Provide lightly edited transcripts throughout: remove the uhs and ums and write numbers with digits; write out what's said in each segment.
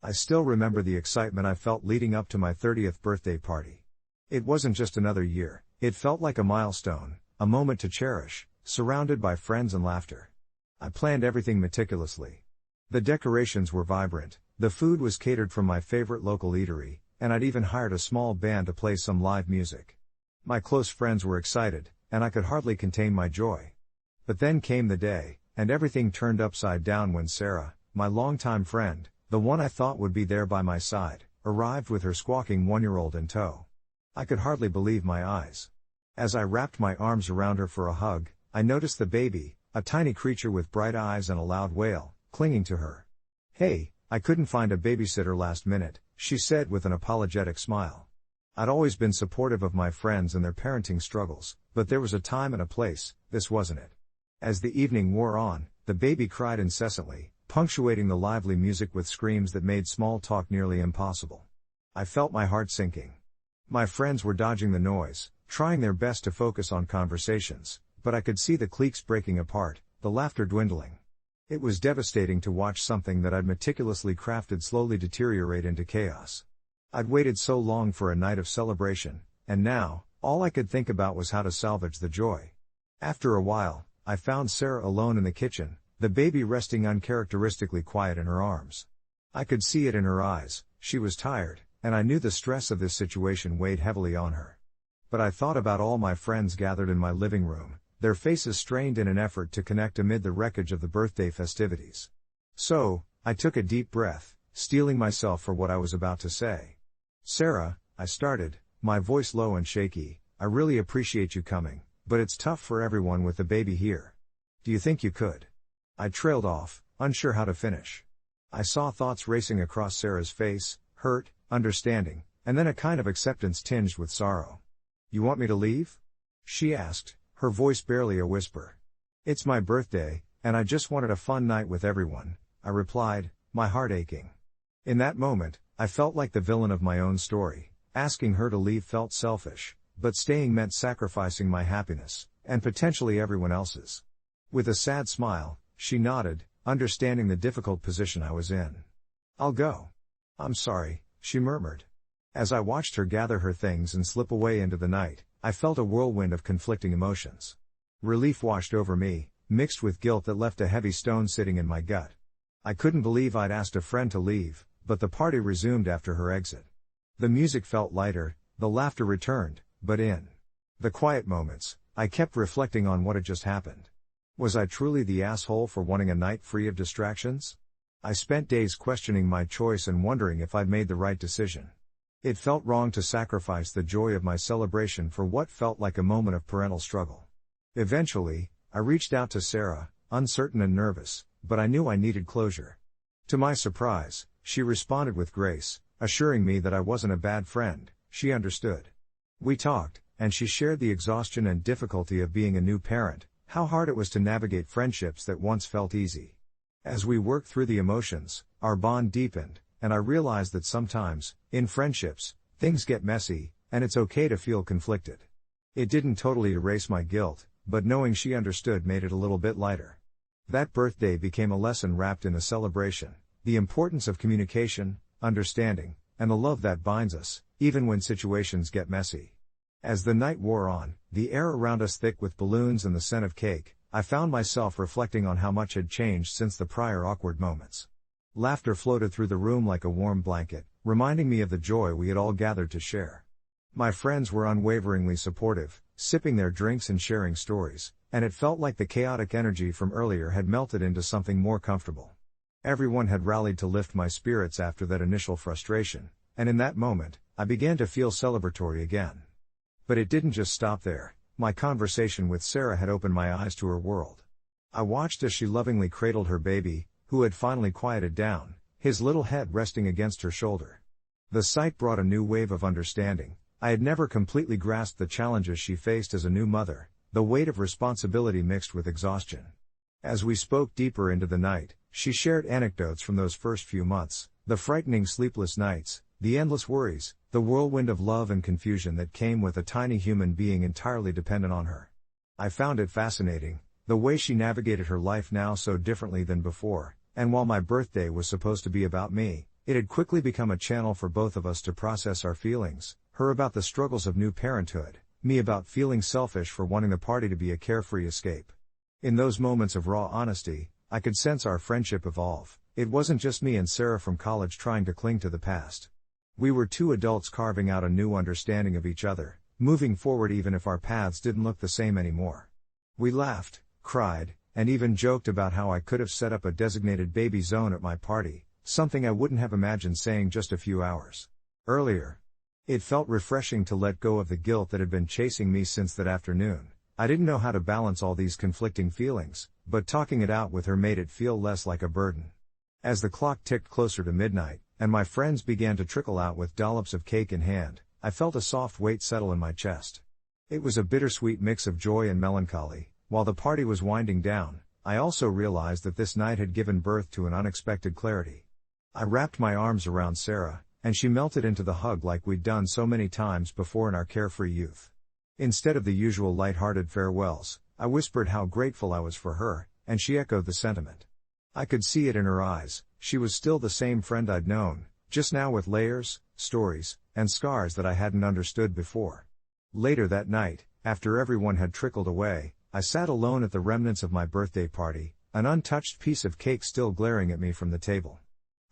I still remember the excitement I felt leading up to my 30th birthday party. It wasn't just another year, it felt like a milestone, a moment to cherish, surrounded by friends and laughter. I planned everything meticulously. The decorations were vibrant, the food was catered from my favorite local eatery, and I'd even hired a small band to play some live music. My close friends were excited, and I could hardly contain my joy. But then came the day, and everything turned upside down when Sarah, my longtime friend, the one I thought would be there by my side, arrived with her squawking 1-year-old in tow. I could hardly believe my eyes. As I wrapped my arms around her for a hug, I noticed the baby, a tiny creature with bright eyes and a loud wail, clinging to her. "Hey, I couldn't find a babysitter last minute," she said with an apologetic smile. I'd always been supportive of my friends and their parenting struggles, but there was a time and a place, this wasn't it. As the evening wore on, the baby cried incessantly, punctuating the lively music with screams that made small talk nearly impossible. I felt my heart sinking. My friends were dodging the noise, trying their best to focus on conversations, but I could see the cliques breaking apart, the laughter dwindling. It was devastating to watch something that I'd meticulously crafted slowly deteriorate into chaos. I'd waited so long for a night of celebration, and now, all I could think about was how to salvage the joy. After a while, I found Sarah alone in the kitchen, the baby resting uncharacteristically quiet in her arms. I could see it in her eyes, she was tired, and I knew the stress of this situation weighed heavily on her. But I thought about all my friends gathered in my living room, their faces strained in an effort to connect amid the wreckage of the birthday festivities. So, I took a deep breath, steeling myself for what I was about to say. "Sarah," I started, my voice low and shaky, "I really appreciate you coming, but it's tough for everyone with the baby here. Do you think you could?" I trailed off, unsure how to finish. I saw thoughts racing across Sarah's face, hurt, understanding, and then a kind of acceptance tinged with sorrow. "You want me to leave?" she asked, her voice barely a whisper. "It's my birthday, and I just wanted a fun night with everyone," I replied, my heart aching. In that moment, I felt like the villain of my own story. Asking her to leave felt selfish, but staying meant sacrificing my happiness, and potentially everyone else's. With a sad smile, she nodded, understanding the difficult position I was in. "I'll go." "I'm sorry," she murmured. As I watched her gather her things and slip away into the night, I felt a whirlwind of conflicting emotions. Relief washed over me, mixed with guilt that left a heavy stone sitting in my gut. I couldn't believe I'd asked a friend to leave, but the party resumed after her exit. The music felt lighter, the laughter returned, but in the quiet moments, I kept reflecting on what had just happened. Was I truly the asshole for wanting a night free of distractions? I spent days questioning my choice and wondering if I'd made the right decision. It felt wrong to sacrifice the joy of my celebration for what felt like a moment of parental struggle. Eventually, I reached out to Sarah, uncertain and nervous, but I knew I needed closure. To my surprise, she responded with grace, assuring me that I wasn't a bad friend. She understood. We talked, and she shared the exhaustion and difficulty of being a new parent, how hard it was to navigate friendships that once felt easy. As we worked through the emotions, our bond deepened, and I realized that sometimes, in friendships, things get messy, and it's okay to feel conflicted. It didn't totally erase my guilt, but knowing she understood made it a little bit lighter. That birthday became a lesson wrapped in a celebration, the importance of communication, understanding, and the love that binds us, even when situations get messy. As the night wore on, the air around us thick with balloons and the scent of cake, I found myself reflecting on how much had changed since the prior awkward moments. Laughter floated through the room like a warm blanket, reminding me of the joy we had all gathered to share. My friends were unwaveringly supportive, sipping their drinks and sharing stories, and it felt like the chaotic energy from earlier had melted into something more comfortable. Everyone had rallied to lift my spirits after that initial frustration, and in that moment, I began to feel celebratory again. But it didn't just stop there. My conversation with Sarah had opened my eyes to her world. I watched as she lovingly cradled her baby, who had finally quieted down, his little head resting against her shoulder. The sight brought a new wave of understanding. I had never completely grasped the challenges she faced as a new mother, the weight of responsibility mixed with exhaustion. As we spoke deeper into the night, she shared anecdotes from those first few months, the frightening sleepless nights, the endless worries, the whirlwind of love and confusion that came with a tiny human being entirely dependent on her. I found it fascinating, the way she navigated her life now so differently than before, and while my birthday was supposed to be about me, It had quickly become a channel for both of us to process our feelings, her about the struggles of new parenthood, me about feeling selfish for wanting the party to be a carefree escape. In those moments of raw honesty, I could sense our friendship evolve. It wasn't just me and Sarah from college trying to cling to the past. We were two adults carving out a new understanding of each other, moving forward even if our paths didn't look the same anymore. We laughed, cried, and even joked about how I could have set up a designated baby zone at my party, something I wouldn't have imagined saying just a few hours earlier. It felt refreshing to let go of the guilt that had been chasing me since that afternoon. I didn't know how to balance all these conflicting feelings, but talking it out with her made it feel less like a burden. As the clock ticked closer to midnight, and my friends began to trickle out with dollops of cake in hand, I felt a soft weight settle in my chest. It was a bittersweet mix of joy and melancholy. While the party was winding down, I also realized that this night had given birth to an unexpected clarity. I wrapped my arms around Sarah, and she melted into the hug like we'd done so many times before in our carefree youth. Instead of the usual light-hearted farewells, I whispered how grateful I was for her, and she echoed the sentiment. I could see it in her eyes. She was still the same friend I'd known, just now with layers, stories, and scars that I hadn't understood before. Later that night, after everyone had trickled away, I sat alone at the remnants of my birthday party, an untouched piece of cake still glaring at me from the table.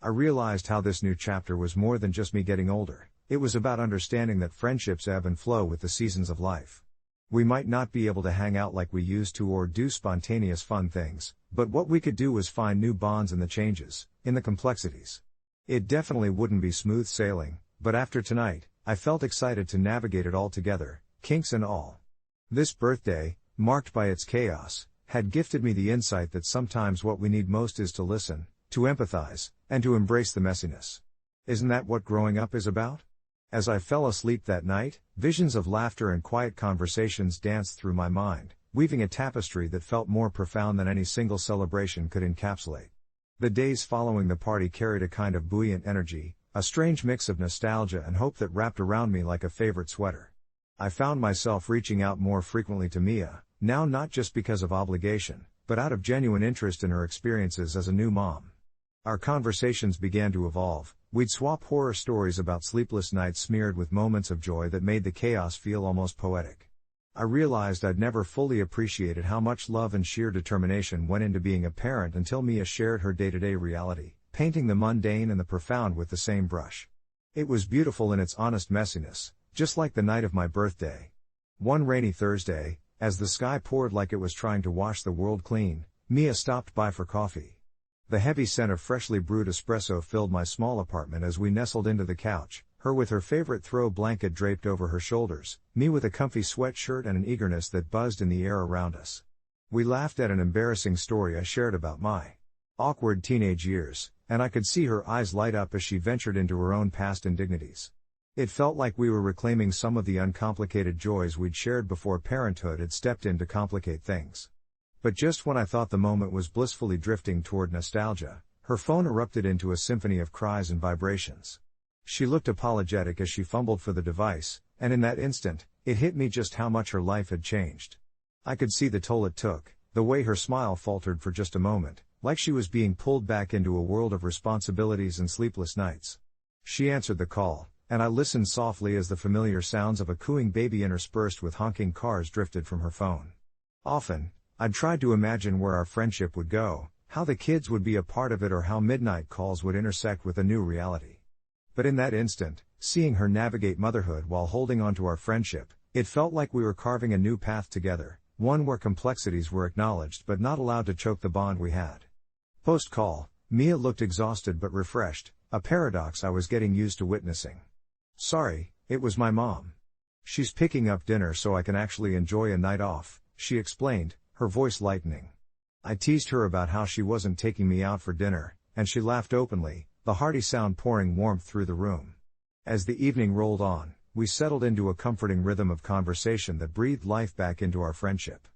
I realized how this new chapter was more than just me getting older. It was about understanding that friendships ebb and flow with the seasons of life. We might not be able to hang out like we used to or do spontaneous fun things, but what we could do was find new bonds in the changes, in the complexities. It definitely wouldn't be smooth sailing, but after tonight, I felt excited to navigate it all together, kinks and all. This birthday, marked by its chaos, had gifted me the insight that sometimes what we need most is to listen, to empathize, and to embrace the messiness. Isn't that what growing up is about? As I fell asleep that night, visions of laughter and quiet conversations danced through my mind, weaving a tapestry that felt more profound than any single celebration could encapsulate. The days following the party carried a kind of buoyant energy, a strange mix of nostalgia and hope that wrapped around me like a favorite sweater. I found myself reaching out more frequently to Mia, now not just because of obligation, but out of genuine interest in her experiences as a new mom. Our conversations began to evolve. We'd swap horror stories about sleepless nights smeared with moments of joy that made the chaos feel almost poetic. I realized I'd never fully appreciated how much love and sheer determination went into being a parent until Mia shared her day-to-day reality, painting the mundane and the profound with the same brush. It was beautiful in its honest messiness, just like the night of my birthday. One rainy Thursday, as the sky poured like it was trying to wash the world clean, Mia stopped by for coffee. The heavy scent of freshly brewed espresso filled my small apartment as we nestled into the couch, her with her favorite throw blanket draped over her shoulders, me with a comfy sweatshirt and an eagerness that buzzed in the air around us. We laughed at an embarrassing story I shared about my awkward teenage years, and I could see her eyes light up as she ventured into her own past indignities. It felt like we were reclaiming some of the uncomplicated joys we'd shared before parenthood had stepped in to complicate things. But just when I thought the moment was blissfully drifting toward nostalgia, her phone erupted into a symphony of cries and vibrations. She looked apologetic as she fumbled for the device, and in that instant, it hit me just how much her life had changed. I could see the toll it took, the way her smile faltered for just a moment, like she was being pulled back into a world of responsibilities and sleepless nights. She answered the call, and I listened softly as the familiar sounds of a cooing baby interspersed with honking cars drifted from her phone. Often, I'd tried to imagine where our friendship would go, how the kids would be a part of it or how midnight calls would intersect with a new reality. But in that instant, seeing her navigate motherhood while holding on to our friendship, it felt like we were carving a new path together, one where complexities were acknowledged but not allowed to choke the bond we had. Post-call, Mia looked exhausted but refreshed, a paradox I was getting used to witnessing. "Sorry, it was my mom. She's picking up dinner so I can actually enjoy a night off," she explained, her voice lightening. I teased her about how she wasn't taking me out for dinner, and she laughed openly, the hearty sound pouring warmth through the room. As the evening rolled on, we settled into a comforting rhythm of conversation that breathed life back into our friendship.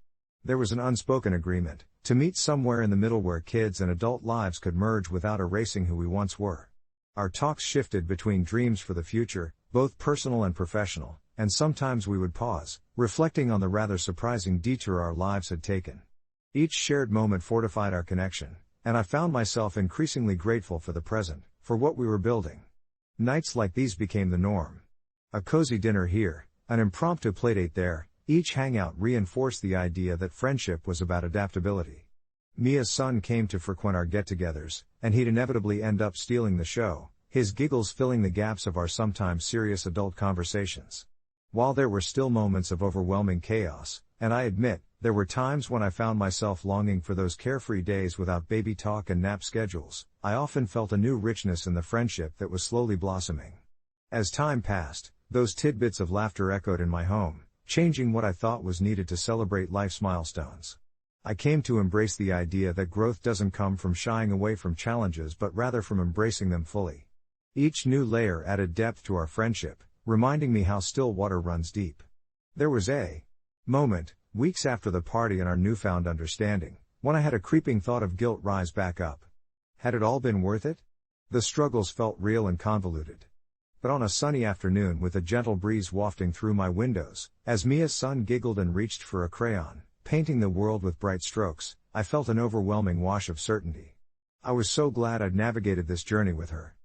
There was an unspoken agreement, to meet somewhere in the middle where kids and adult lives could merge without erasing who we once were. Our talks shifted between dreams for the future, both personal and professional, and sometimes we would pause, reflecting on the rather surprising detour our lives had taken. Each shared moment fortified our connection, and I found myself increasingly grateful for the present, for what we were building. Nights like these became the norm. A cozy dinner here, an impromptu playdate there, each hangout reinforced the idea that friendship was about adaptability. Mia's son came to frequent our get-togethers, and he'd inevitably end up stealing the show, his giggles filling the gaps of our sometimes serious adult conversations. While there were still moments of overwhelming chaos, and I admit, there were times when I found myself longing for those carefree days without baby talk and nap schedules, I often felt a new richness in the friendship that was slowly blossoming. As time passed, those tidbits of laughter echoed in my home, changing what I thought was needed to celebrate life's milestones. I came to embrace the idea that growth doesn't come from shying away from challenges but rather from embracing them fully. Each new layer added depth to our friendship, reminding me how still water runs deep. There was a moment, weeks after the party and our newfound understanding, when I had a creeping thought of guilt rise back up. Had it all been worth it? The struggles felt real and convoluted. But on a sunny afternoon with a gentle breeze wafting through my windows, as Mia's son giggled and reached for a crayon, painting the world with bright strokes, I felt an overwhelming wash of certainty. I was so glad I'd navigated this journey with her.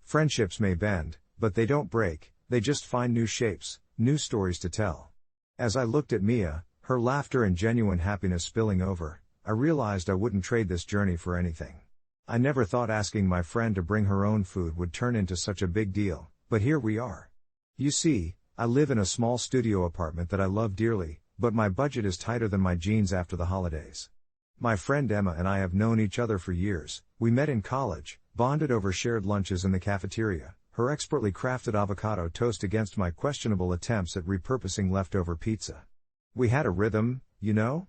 Friendships may bend, but they don't break, they just find new shapes, new stories to tell. As I looked at Mia, her laughter and genuine happiness spilling over, I realized I wouldn't trade this journey for anything. I never thought asking my friend to bring her own food would turn into such a big deal, but here we are. You see, I live in a small studio apartment that I love dearly, but my budget is tighter than my jeans after the holidays. My friend Emma and I have known each other for years. We met in college, bonded over shared lunches in the cafeteria, her expertly crafted avocado toast against my questionable attempts at repurposing leftover pizza. We had a rhythm, you know?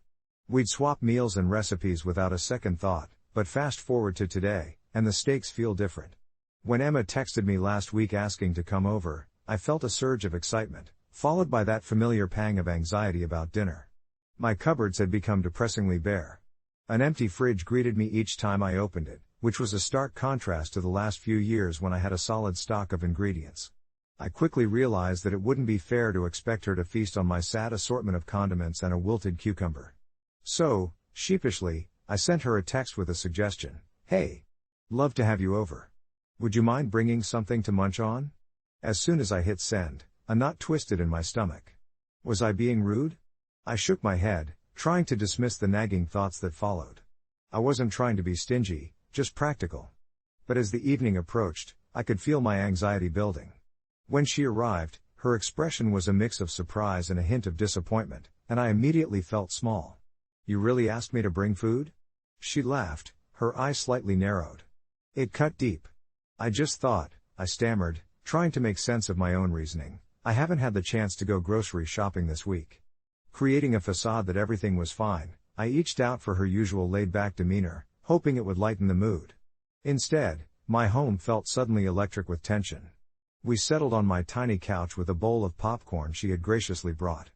We'd swap meals and recipes without a second thought, but fast forward to today, and the stakes feel different. When Emma texted me last week asking to come over, I felt a surge of excitement, followed by that familiar pang of anxiety about dinner. My cupboards had become depressingly bare. An empty fridge greeted me each time I opened it, which was a stark contrast to the last few years when I had a solid stock of ingredients. I quickly realized that it wouldn't be fair to expect her to feast on my sad assortment of condiments and a wilted cucumber. So, sheepishly, I sent her a text with a suggestion. Hey! Love to have you over. Would you mind bringing something to munch on? As soon as I hit send, a knot twisted in my stomach. Was I being rude? I shook my head, trying to dismiss the nagging thoughts that followed. I wasn't trying to be stingy, just practical. But as the evening approached, I could feel my anxiety building. When she arrived, her expression was a mix of surprise and a hint of disappointment, and I immediately felt small. You really asked me to bring food? She laughed, her eyes slightly narrowed. It cut deep. I just thought, I stammered, trying to make sense of my own reasoning. I haven't had the chance to go grocery shopping this week. Creating a facade that everything was fine, I eached out for her usual laid-back demeanor, hoping it would lighten the mood. Instead, my home felt suddenly electric with tension. We settled on my tiny couch with a bowl of popcorn she had graciously brought.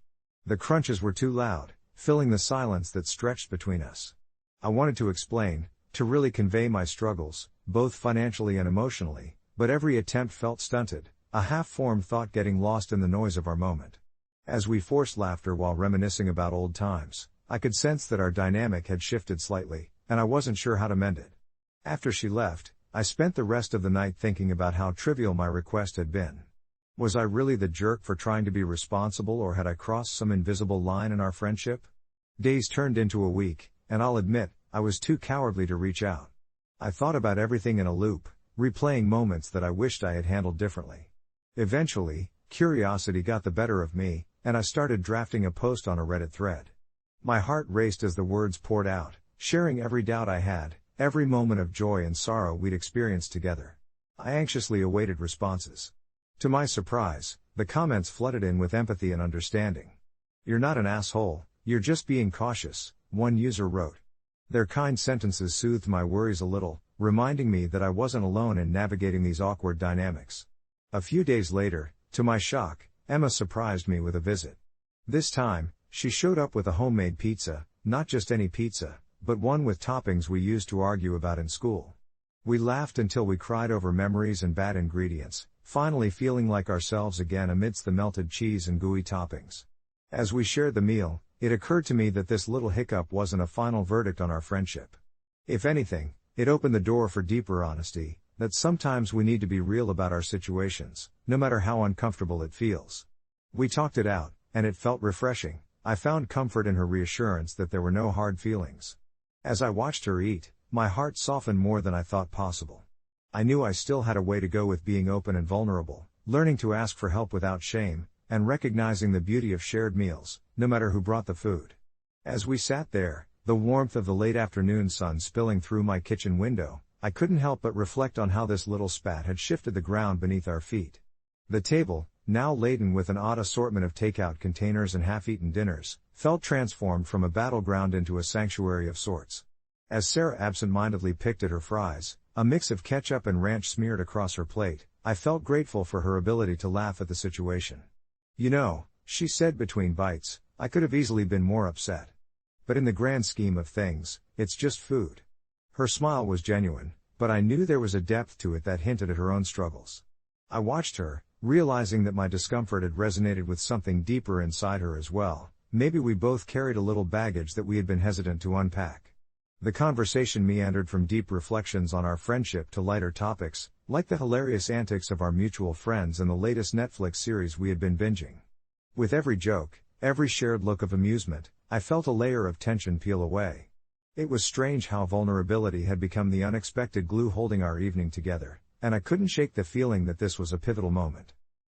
The crunches were too loud, filling the silence that stretched between us. I wanted to explain, to really convey my struggles, both financially and emotionally, but every attempt felt stunted, a half-formed thought getting lost in the noise of our moment. As we forced laughter while reminiscing about old times, I could sense that our dynamic had shifted slightly, and I wasn't sure how to mend it. After she left, I spent the rest of the night thinking about how trivial my request had been. Was I really the jerk for trying to be responsible, or had I crossed some invisible line in our friendship? Days turned into a week, and I'll admit, I was too cowardly to reach out. I thought about everything in a loop, replaying moments that I wished I had handled differently. Eventually, curiosity got the better of me, and I started drafting a post on a Reddit thread. My heart raced as the words poured out, sharing every doubt I had, every moment of joy and sorrow we'd experienced together. I anxiously awaited responses. To my surprise, the comments flooded in with empathy and understanding. "You're not an asshole, you're just being cautious," one user wrote. Their kind sentences soothed my worries a little, reminding me that I wasn't alone in navigating these awkward dynamics. A few days later, to my shock, Emma surprised me with a visit. This time, she showed up with a homemade pizza, not just any pizza, but one with toppings we used to argue about in school. We laughed until we cried over memories and bad ingredients, finally feeling like ourselves again amidst the melted cheese and gooey toppings. As we shared the meal, it occurred to me that this little hiccup wasn't a final verdict on our friendship. If anything, it opened the door for deeper honesty, that sometimes we need to be real about our situations, no matter how uncomfortable it feels. We talked it out, and it felt refreshing. I found comfort in her reassurance that there were no hard feelings. As I watched her eat, my heart softened more than I thought possible. I knew I still had a way to go with being open and vulnerable, learning to ask for help without shame, and recognizing the beauty of shared meals, no matter who brought the food. As we sat there, the warmth of the late afternoon sun spilling through my kitchen window, I couldn't help but reflect on how this little spat had shifted the ground beneath our feet. The table, now laden with an odd assortment of takeout containers and half-eaten dinners, felt transformed from a battleground into a sanctuary of sorts. As Sarah absent-mindedly picked at her fries, a mix of ketchup and ranch smeared across her plate, I felt grateful for her ability to laugh at the situation. "You know," she said between bites, "I could have easily been more upset. But in the grand scheme of things, it's just food." Her smile was genuine, but I knew there was a depth to it that hinted at her own struggles. I watched her, realizing that my discomfort had resonated with something deeper inside her as well. Maybe we both carried a little baggage that we had been hesitant to unpack. The conversation meandered from deep reflections on our friendship to lighter topics, like the hilarious antics of our mutual friends and the latest Netflix series we had been binging. With every joke, every shared look of amusement, I felt a layer of tension peel away. It was strange how vulnerability had become the unexpected glue holding our evening together, and I couldn't shake the feeling that this was a pivotal moment.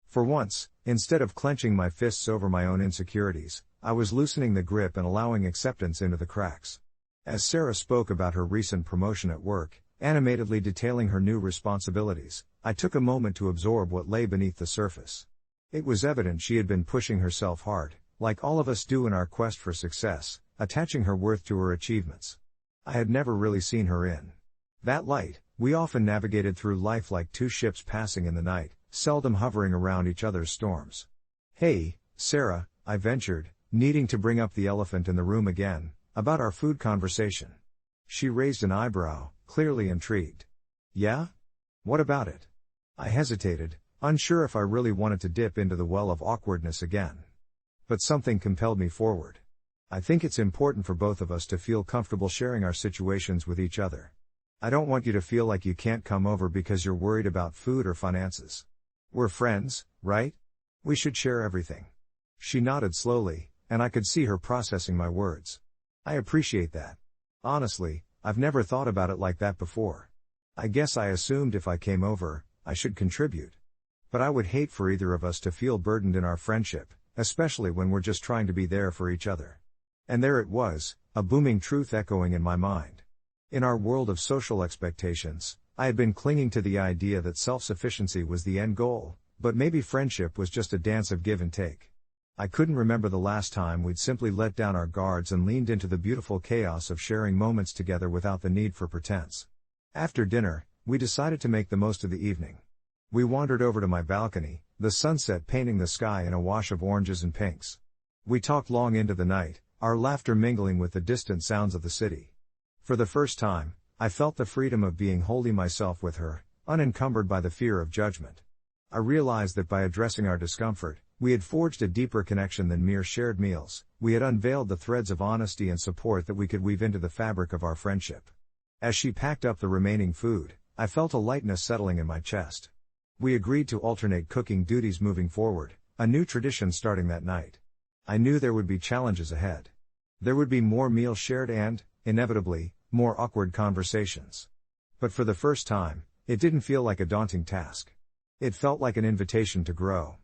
For once, instead of clenching my fists over my own insecurities, I was loosening the grip and allowing acceptance into the cracks. As Sarah spoke about her recent promotion at work, animatedly detailing her new responsibilities, I took a moment to absorb what lay beneath the surface. It was evident she had been pushing herself hard, like all of us do in our quest for success, attaching her worth to her achievements. I had never really seen her in that light. We often navigated through life like two ships passing in the night, seldom hovering around each other's storms. "Hey, Sarah," I ventured, needing to bring up the elephant in the room again, about our food conversation. She raised an eyebrow, clearly intrigued. "Yeah? What about it?" I hesitated, unsure if I really wanted to dip into the well of awkwardness again. But something compelled me forward. "I think it's important for both of us to feel comfortable sharing our situations with each other. I don't want you to feel like you can't come over because you're worried about food or finances. We're friends, right? We should share everything." She nodded slowly, and I could see her processing my words. "I appreciate that. Honestly, I've never thought about it like that before. I guess I assumed if I came over, I should contribute. But I would hate for either of us to feel burdened in our friendship, especially when we're just trying to be there for each other." And there it was, a booming truth echoing in my mind. In our world of social expectations, I had been clinging to the idea that self-sufficiency was the end goal, but maybe friendship was just a dance of give and take. I couldn't remember the last time we'd simply let down our guards and leaned into the beautiful chaos of sharing moments together without the need for pretense. After dinner, we decided to make the most of the evening. We wandered over to my balcony, the sunset painting the sky in a wash of oranges and pinks. We talked long into the night, our laughter mingling with the distant sounds of the city. For the first time, I felt the freedom of being wholly myself with her, unencumbered by the fear of judgment. I realized that by addressing our discomfort, we had forged a deeper connection than mere shared meals. We had unveiled the threads of honesty and support that we could weave into the fabric of our friendship. As she packed up the remaining food, I felt a lightness settling in my chest. We agreed to alternate cooking duties moving forward, a new tradition starting that night. I knew there would be challenges ahead. There would be more meals shared and, inevitably, more awkward conversations. But for the first time, it didn't feel like a daunting task. It felt like an invitation to grow.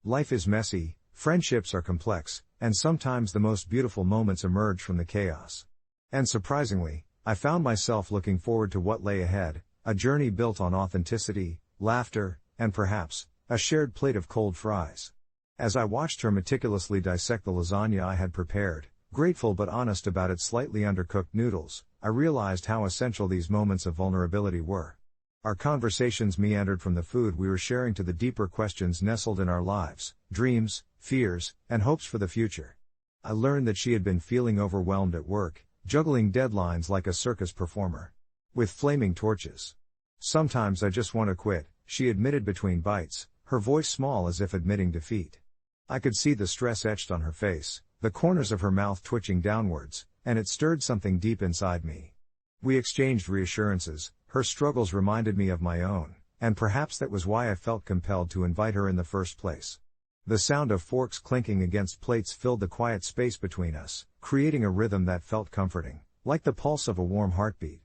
Life is messy, friendships are complex, and sometimes the most beautiful moments emerge from the chaos. And surprisingly, I found myself looking forward to what lay ahead, a journey built on authenticity, laughter, and perhaps, a shared plate of cold fries. As I watched her meticulously dissect the lasagna I had prepared, grateful but honest about its slightly undercooked noodles, I realized how essential these moments of vulnerability were. Our conversations meandered from the food we were sharing to the deeper questions nestled in our lives, dreams, fears, and hopes for the future. I learned that she had been feeling overwhelmed at work, juggling deadlines like a circus performer. With flaming torches. "Sometimes I just want to quit," she admitted between bites, her voice small as if admitting defeat. I could see the stress etched on her face, the corners of her mouth twitching downwards, and it stirred something deep inside me. We exchanged reassurances, Her struggles reminded me of my own, and perhaps that was why I felt compelled to invite her in the first place. The sound of forks clinking against plates filled the quiet space between us, creating a rhythm that felt comforting, like the pulse of a warm heartbeat.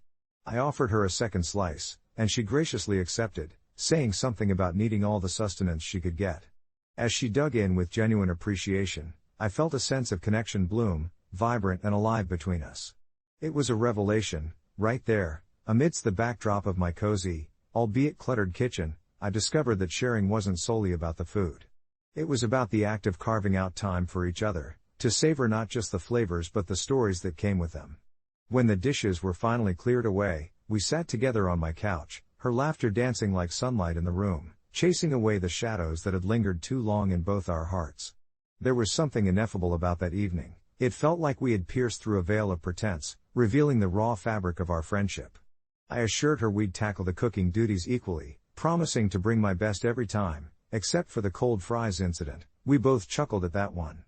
I offered her a second slice, and she graciously accepted, saying something about needing all the sustenance she could get. As she dug in with genuine appreciation, I felt a sense of connection bloom, vibrant and alive between us. It was a revelation, right there, amidst the backdrop of my cozy, albeit cluttered kitchen. I discovered that sharing wasn't solely about the food. It was about the act of carving out time for each other, to savor not just the flavors but the stories that came with them. When the dishes were finally cleared away, we sat together on my couch, her laughter dancing like sunlight in the room, chasing away the shadows that had lingered too long in both our hearts. There was something ineffable about that evening. It felt like we had pierced through a veil of pretense, revealing the raw fabric of our friendship. I assured her we'd tackle the cooking duties equally, promising to bring my best every time, except for the cold fries incident. We both chuckled at that one.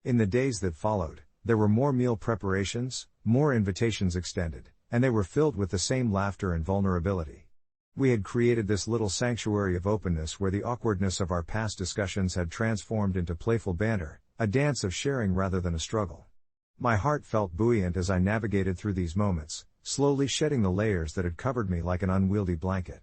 In the days that followed, there were more meal preparations, more invitations extended, and they were filled with the same laughter and vulnerability. We had created this little sanctuary of openness where the awkwardness of our past discussions had transformed into playful banter, a dance of sharing rather than a struggle. My heart felt buoyant as I navigated through these moments, slowly shedding the layers that had covered me like an unwieldy blanket.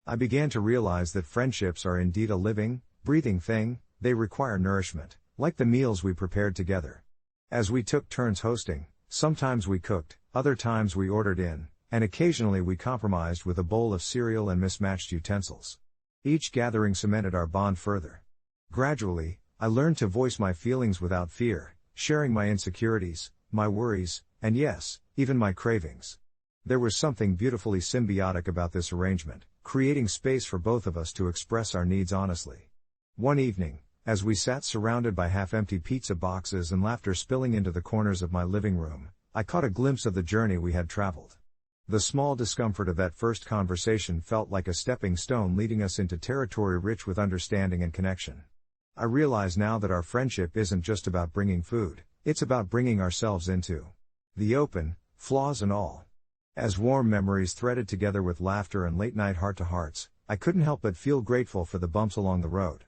I began to realize that friendships are indeed a living, breathing thing. They require nourishment, like the meals we prepared together. As we took turns hosting, sometimes we cooked, other times we ordered in, and occasionally we compromised with a bowl of cereal and mismatched utensils. Each gathering cemented our bond further. Gradually, I learned to voice my feelings without fear, sharing my insecurities, my worries, and yes, even my cravings. There was something beautifully symbiotic about this arrangement, creating space for both of us to express our needs honestly. One evening, as we sat surrounded by half-empty pizza boxes and laughter spilling into the corners of my living room, I caught a glimpse of the journey we had traveled. The small discomfort of that first conversation felt like a stepping stone leading us into territory rich with understanding and connection. I realize now that our friendship isn't just about bringing food, it's about bringing ourselves into the open, flaws and all. As warm memories threaded together with laughter and late-night heart-to-hearts, I couldn't help but feel grateful for the bumps along the road.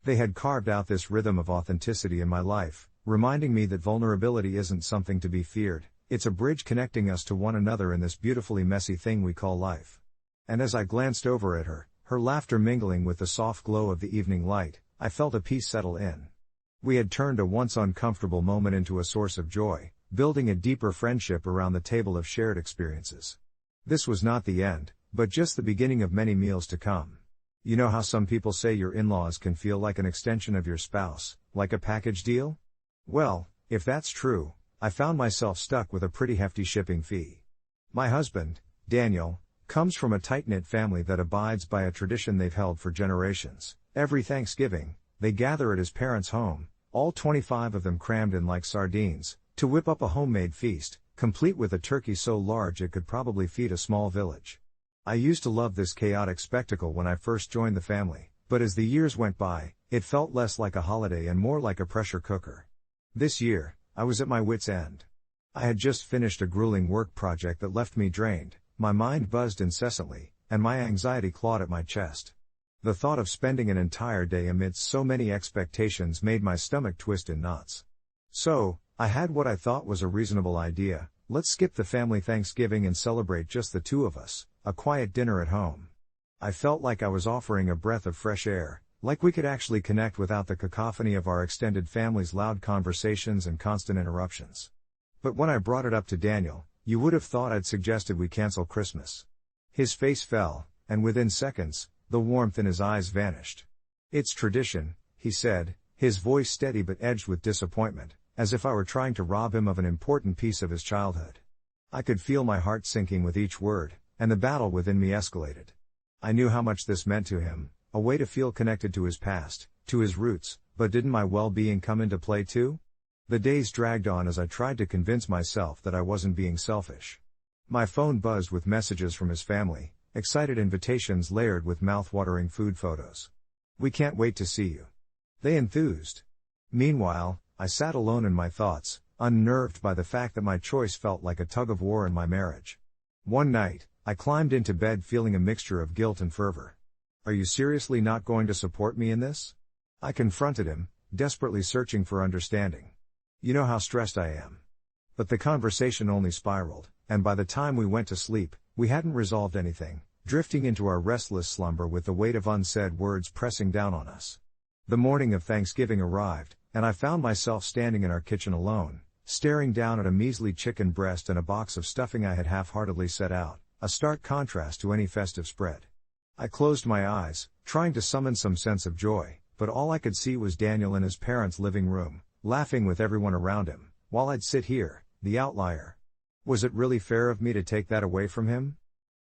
They had carved out this rhythm of authenticity in my life, reminding me that vulnerability isn't something to be feared, it's a bridge connecting us to one another in this beautifully messy thing we call life. And as I glanced over at her, her laughter mingling with the soft glow of the evening light, I felt a peace settle in. We had turned a once uncomfortable moment into a source of joy, building a deeper friendship around the table of shared experiences. This was not the end, but just the beginning of many meals to come. You know how some people say your in-laws can feel like an extension of your spouse, like a package deal? Well, if that's true, I found myself stuck with a pretty hefty shipping fee. My husband, Daniel, comes from a tight-knit family that abides by a tradition they've held for generations. Every Thanksgiving, they gather at his parents' home, all 25 of them crammed in like sardines, to whip up a homemade feast, complete with a turkey so large it could probably feed a small village. I used to love this chaotic spectacle when I first joined the family, but as the years went by, it felt less like a holiday and more like a pressure cooker. This year, I was at my wit's end. I had just finished a grueling work project that left me drained, my mind buzzed incessantly, and my anxiety clawed at my chest. The thought of spending an entire day amidst so many expectations made my stomach twist in knots. So, I had what I thought was a reasonable idea: let's skip the family Thanksgiving and celebrate just the two of us, a quiet dinner at home. I felt like I was offering a breath of fresh air, like we could actually connect without the cacophony of our extended family's loud conversations and constant interruptions. But when I brought it up to Daniel, you would have thought I'd suggested we cancel Christmas. His face fell, and within seconds, the warmth in his eyes vanished. It's tradition, he said, his voice steady but edged with disappointment, as if I were trying to rob him of an important piece of his childhood. I could feel my heart sinking with each word, and the battle within me escalated. I knew how much this meant to him, a way to feel connected to his past, to his roots, but didn't my well-being come into play too? The days dragged on as I tried to convince myself that I wasn't being selfish. My phone buzzed with messages from his family, excited invitations layered with mouth-watering food photos. "We can't wait to see you," they enthused. Meanwhile, I sat alone in my thoughts, unnerved by the fact that my choice felt like a tug-of-war in my marriage. One night, I climbed into bed feeling a mixture of guilt and fervor. "Are you seriously not going to support me in this?" I confronted him, desperately searching for understanding. "You know how stressed I am." But the conversation only spiraled, and by the time we went to sleep, we hadn't resolved anything, drifting into our restless slumber with the weight of unsaid words pressing down on us. The morning of Thanksgiving arrived, and I found myself standing in our kitchen alone, staring down at a measly chicken breast and a box of stuffing I had half-heartedly set out, a stark contrast to any festive spread. I closed my eyes, trying to summon some sense of joy, but all I could see was Daniel in his parents' living room, laughing with everyone around him, while I'd sit here, the outlier. Was it really fair of me to take that away from him?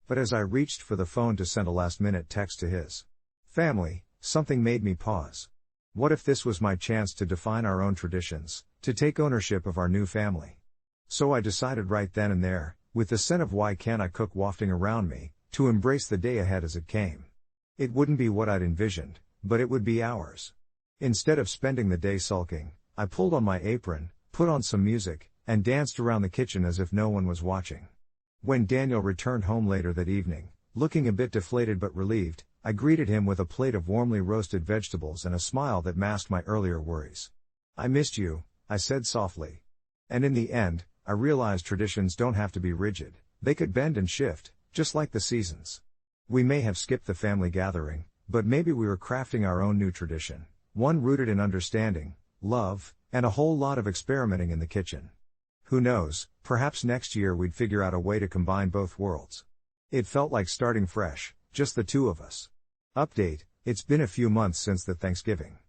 But as I reached for the phone to send a last-minute text to his family, something made me pause. What if this was my chance to define our own traditions, to take ownership of our new family? So I decided right then and there, with the scent of "why can't I cook" wafting around me, to embrace the day ahead as it came. It wouldn't be what I'd envisioned, but it would be ours. Instead of spending the day sulking, I pulled on my apron, put on some music, and danced around the kitchen as if no one was watching. When Daniel returned home later that evening, looking a bit deflated but relieved, I greeted him with a plate of warmly roasted vegetables and a smile that masked my earlier worries. "I missed you," I said softly. And in the end, I realized traditions don't have to be rigid, they could bend and shift, just like the seasons. We may have skipped the family gathering, but maybe we were crafting our own new tradition, one rooted in understanding, love, and a whole lot of experimenting in the kitchen. Who knows, perhaps next year we'd figure out a way to combine both worlds. It felt like starting fresh, just the two of us. Update: it's been a few months since the Thanksgiving.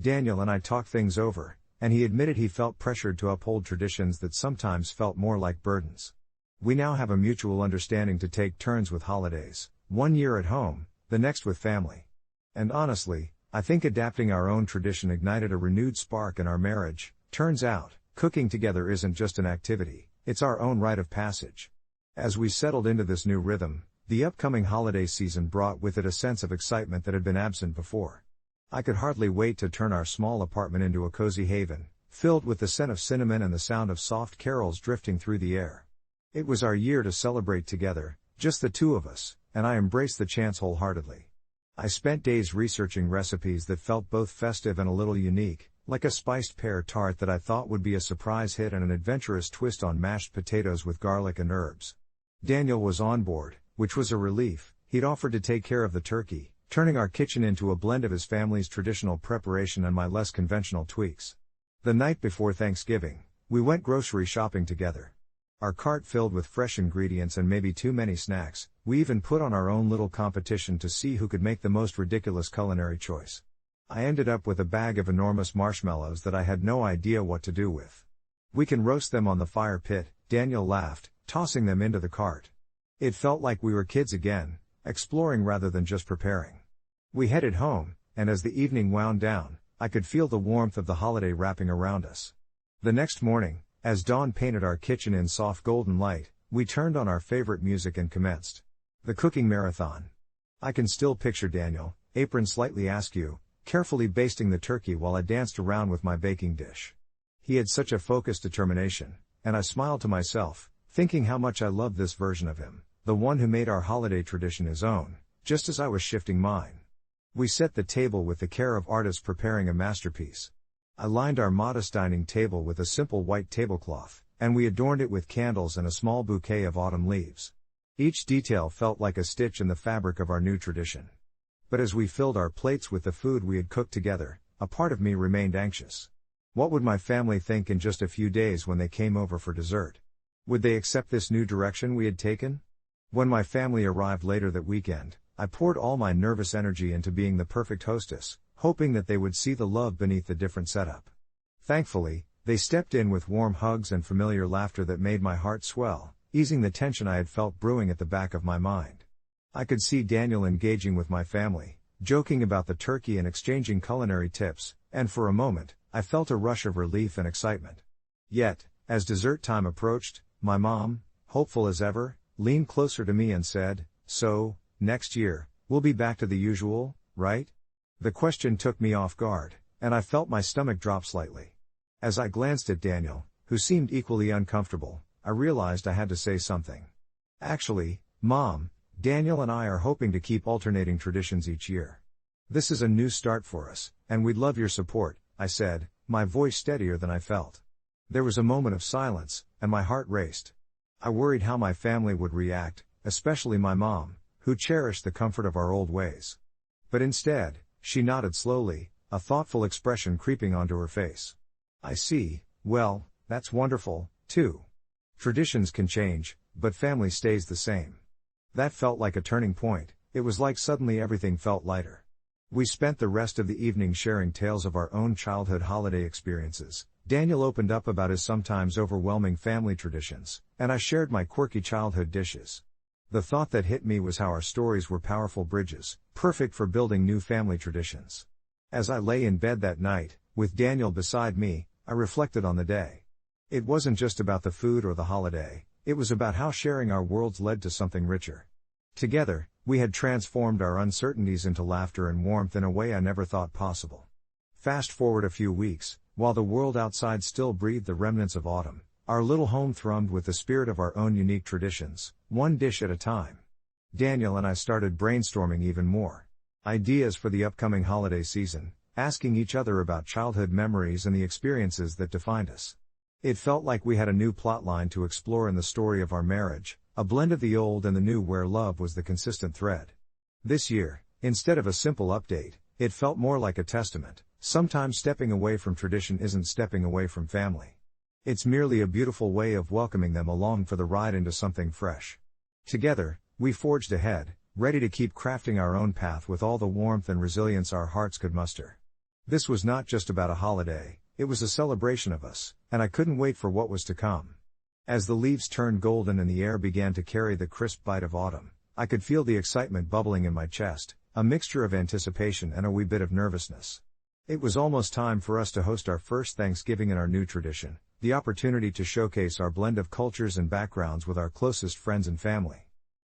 Daniel and I talked things over, and he admitted he felt pressured to uphold traditions that sometimes felt more like burdens. We now have a mutual understanding to take turns with holidays, one year at home, the next with family. And honestly, I think adapting our own tradition ignited a renewed spark in our marriage. Turns out, cooking together isn't just an activity, it's our own rite of passage. As we settled into this new rhythm, the upcoming holiday season brought with it a sense of excitement that had been absent before. I could hardly wait to turn our small apartment into a cozy haven, filled with the scent of cinnamon and the sound of soft carols drifting through the air. It was our year to celebrate together, just the two of us, and I embraced the chance wholeheartedly. I spent days researching recipes that felt both festive and a little unique, like a spiced pear tart that I thought would be a surprise hit and an adventurous twist on mashed potatoes with garlic and herbs. Daniel was on board, which was a relief. He'd offered to take care of the turkey, turning our kitchen into a blend of his family's traditional preparation and my less conventional tweaks. The night before Thanksgiving, we went grocery shopping together. Our cart filled with fresh ingredients and maybe too many snacks. We even put on our own little competition to see who could make the most ridiculous culinary choice. I ended up with a bag of enormous marshmallows that I had no idea what to do with. "We can roast them on the fire pit," Daniel laughed, tossing them into the cart. It felt like we were kids again, exploring rather than just preparing. We headed home, and as the evening wound down, I could feel the warmth of the holiday wrapping around us. The next morning, as dawn painted our kitchen in soft golden light, we turned on our favorite music and commenced the cooking marathon. I can still picture Daniel, apron slightly askew, carefully basting the turkey while I danced around with my baking dish. He had such a focused determination, and I smiled to myself, thinking how much I loved this version of him, the one who made our holiday tradition his own, just as I was shifting mine. We set the table with the care of artists preparing a masterpiece. I lined our modest dining table with a simple white tablecloth, and we adorned it with candles and a small bouquet of autumn leaves. Each detail felt like a stitch in the fabric of our new tradition. But as we filled our plates with the food we had cooked together, a part of me remained anxious. What would my family think in just a few days when they came over for dessert? Would they accept this new direction we had taken? When my family arrived later that weekend, I poured all my nervous energy into being the perfect hostess, hoping that they would see the love beneath the different setup. Thankfully, they stepped in with warm hugs and familiar laughter that made my heart swell, easing the tension I had felt brewing at the back of my mind. I could see Daniel engaging with my family, joking about the turkey and exchanging culinary tips, and for a moment, I felt a rush of relief and excitement. Yet, as dessert time approached, my mom, hopeful as ever, leaned closer to me and said, "So, next year, we'll be back to the usual, right?" The question took me off guard, and I felt my stomach drop slightly. As I glanced at Daniel, who seemed equally uncomfortable, I realized I had to say something. "Actually, Mom, Daniel and I are hoping to keep alternating traditions each year. This is a new start for us, and we'd love your support, I said, my voice steadier than I felt. There was a moment of silence, and my heart raced. I worried how my family would react, especially my mom, who cherished the comfort of our old ways. But instead, she nodded slowly, a thoughtful expression creeping onto her face. I see, well, that's wonderful, too. Traditions can change, but family stays the same. That felt like a turning point. It was like suddenly everything felt lighter. We spent the rest of the evening sharing tales of our own childhood holiday experiences. Daniel opened up about his sometimes overwhelming family traditions, and I shared my quirky childhood dishes. The thought that hit me was how our stories were powerful bridges, perfect for building new family traditions. As I lay in bed that night, with Daniel beside me, I reflected on the day. It wasn't just about the food or the holiday, it was about how sharing our worlds led to something richer. Together, we had transformed our uncertainties into laughter and warmth in a way I never thought possible. Fast forward a few weeks, while the world outside still breathed the remnants of autumn, our little home thrummed with the spirit of our own unique traditions, one dish at a time. Daniel and I started brainstorming even more ideas for the upcoming holiday season, asking each other about childhood memories and the experiences that defined us. It felt like we had a new plotline to explore in the story of our marriage, a blend of the old and the new where love was the consistent thread. This year, instead of a simple update, it felt more like a testament. Sometimes stepping away from tradition isn't stepping away from family. It's merely a beautiful way of welcoming them along for the ride into something fresh. Together, we forged ahead, ready to keep crafting our own path with all the warmth and resilience our hearts could muster. This was not just about a holiday, it was a celebration of us, and I couldn't wait for what was to come. As the leaves turned golden and the air began to carry the crisp bite of autumn, I could feel the excitement bubbling in my chest, a mixture of anticipation and a wee bit of nervousness. It was almost time for us to host our first Thanksgiving in our new tradition, the opportunity to showcase our blend of cultures and backgrounds with our closest friends and family.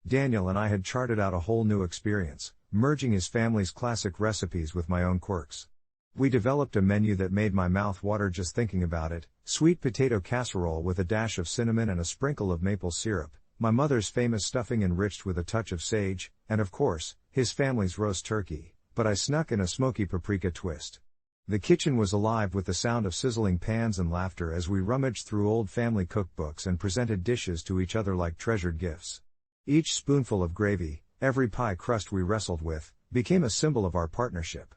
Daniel and I had charted out a whole new experience, merging his family's classic recipes with my own quirks. We developed a menu that made my mouth water just thinking about it: sweet potato casserole with a dash of cinnamon and a sprinkle of maple syrup, my mother's famous stuffing enriched with a touch of sage, and of course, his family's roast turkey, but I snuck in a smoky paprika twist. The kitchen was alive with the sound of sizzling pans and laughter as we rummaged through old family cookbooks and presented dishes to each other like treasured gifts. Each spoonful of gravy, every pie crust we wrestled with, became a symbol of our partnership.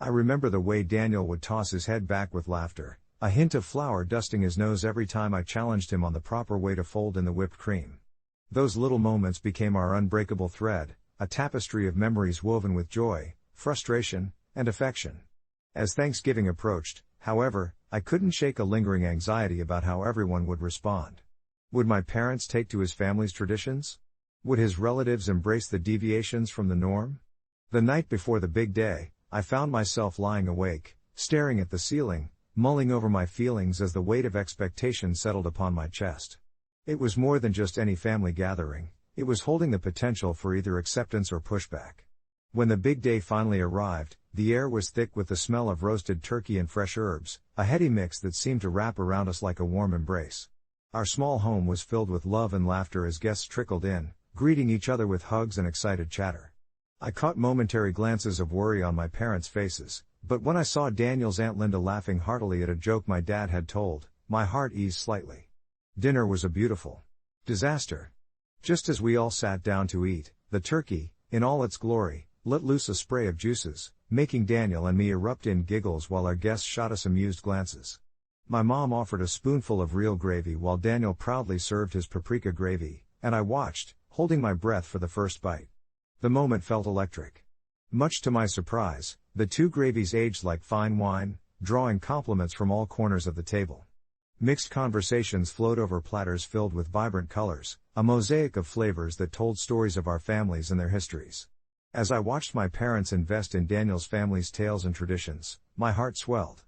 I remember the way Daniel would toss his head back with laughter, a hint of flour dusting his nose every time I challenged him on the proper way to fold in the whipped cream. Those little moments became our unbreakable thread, a tapestry of memories woven with joy, frustration, and affection. As Thanksgiving approached, however, I couldn't shake a lingering anxiety about how everyone would respond. Would my parents take to his family's traditions? Would his relatives embrace the deviations from the norm? The night before the big day, I found myself lying awake, staring at the ceiling, mulling over my feelings as the weight of expectation settled upon my chest. It was more than just any family gathering, it was holding the potential for either acceptance or pushback. When the big day finally arrived, the air was thick with the smell of roasted turkey and fresh herbs, a heady mix that seemed to wrap around us like a warm embrace. Our small home was filled with love and laughter as guests trickled in, greeting each other with hugs and excited chatter. I caught momentary glances of worry on my parents' faces, but when I saw Daniel's Aunt Linda laughing heartily at a joke my dad had told, my heart eased slightly. Dinner was a beautiful disaster. Just as we all sat down to eat, the turkey, in all its glory, let loose a spray of juices, making Daniel and me erupt in giggles while our guests shot us amused glances. My mom offered a spoonful of real gravy while Daniel proudly served his paprika gravy, and I watched, holding my breath for the first bite. The moment felt electric. Much to my surprise, the two gravies aged like fine wine, drawing compliments from all corners of the table. Mixed conversations flowed over platters filled with vibrant colors, a mosaic of flavors that told stories of our families and their histories. As I watched my parents invest in Daniel's family's tales and traditions, my heart swelled.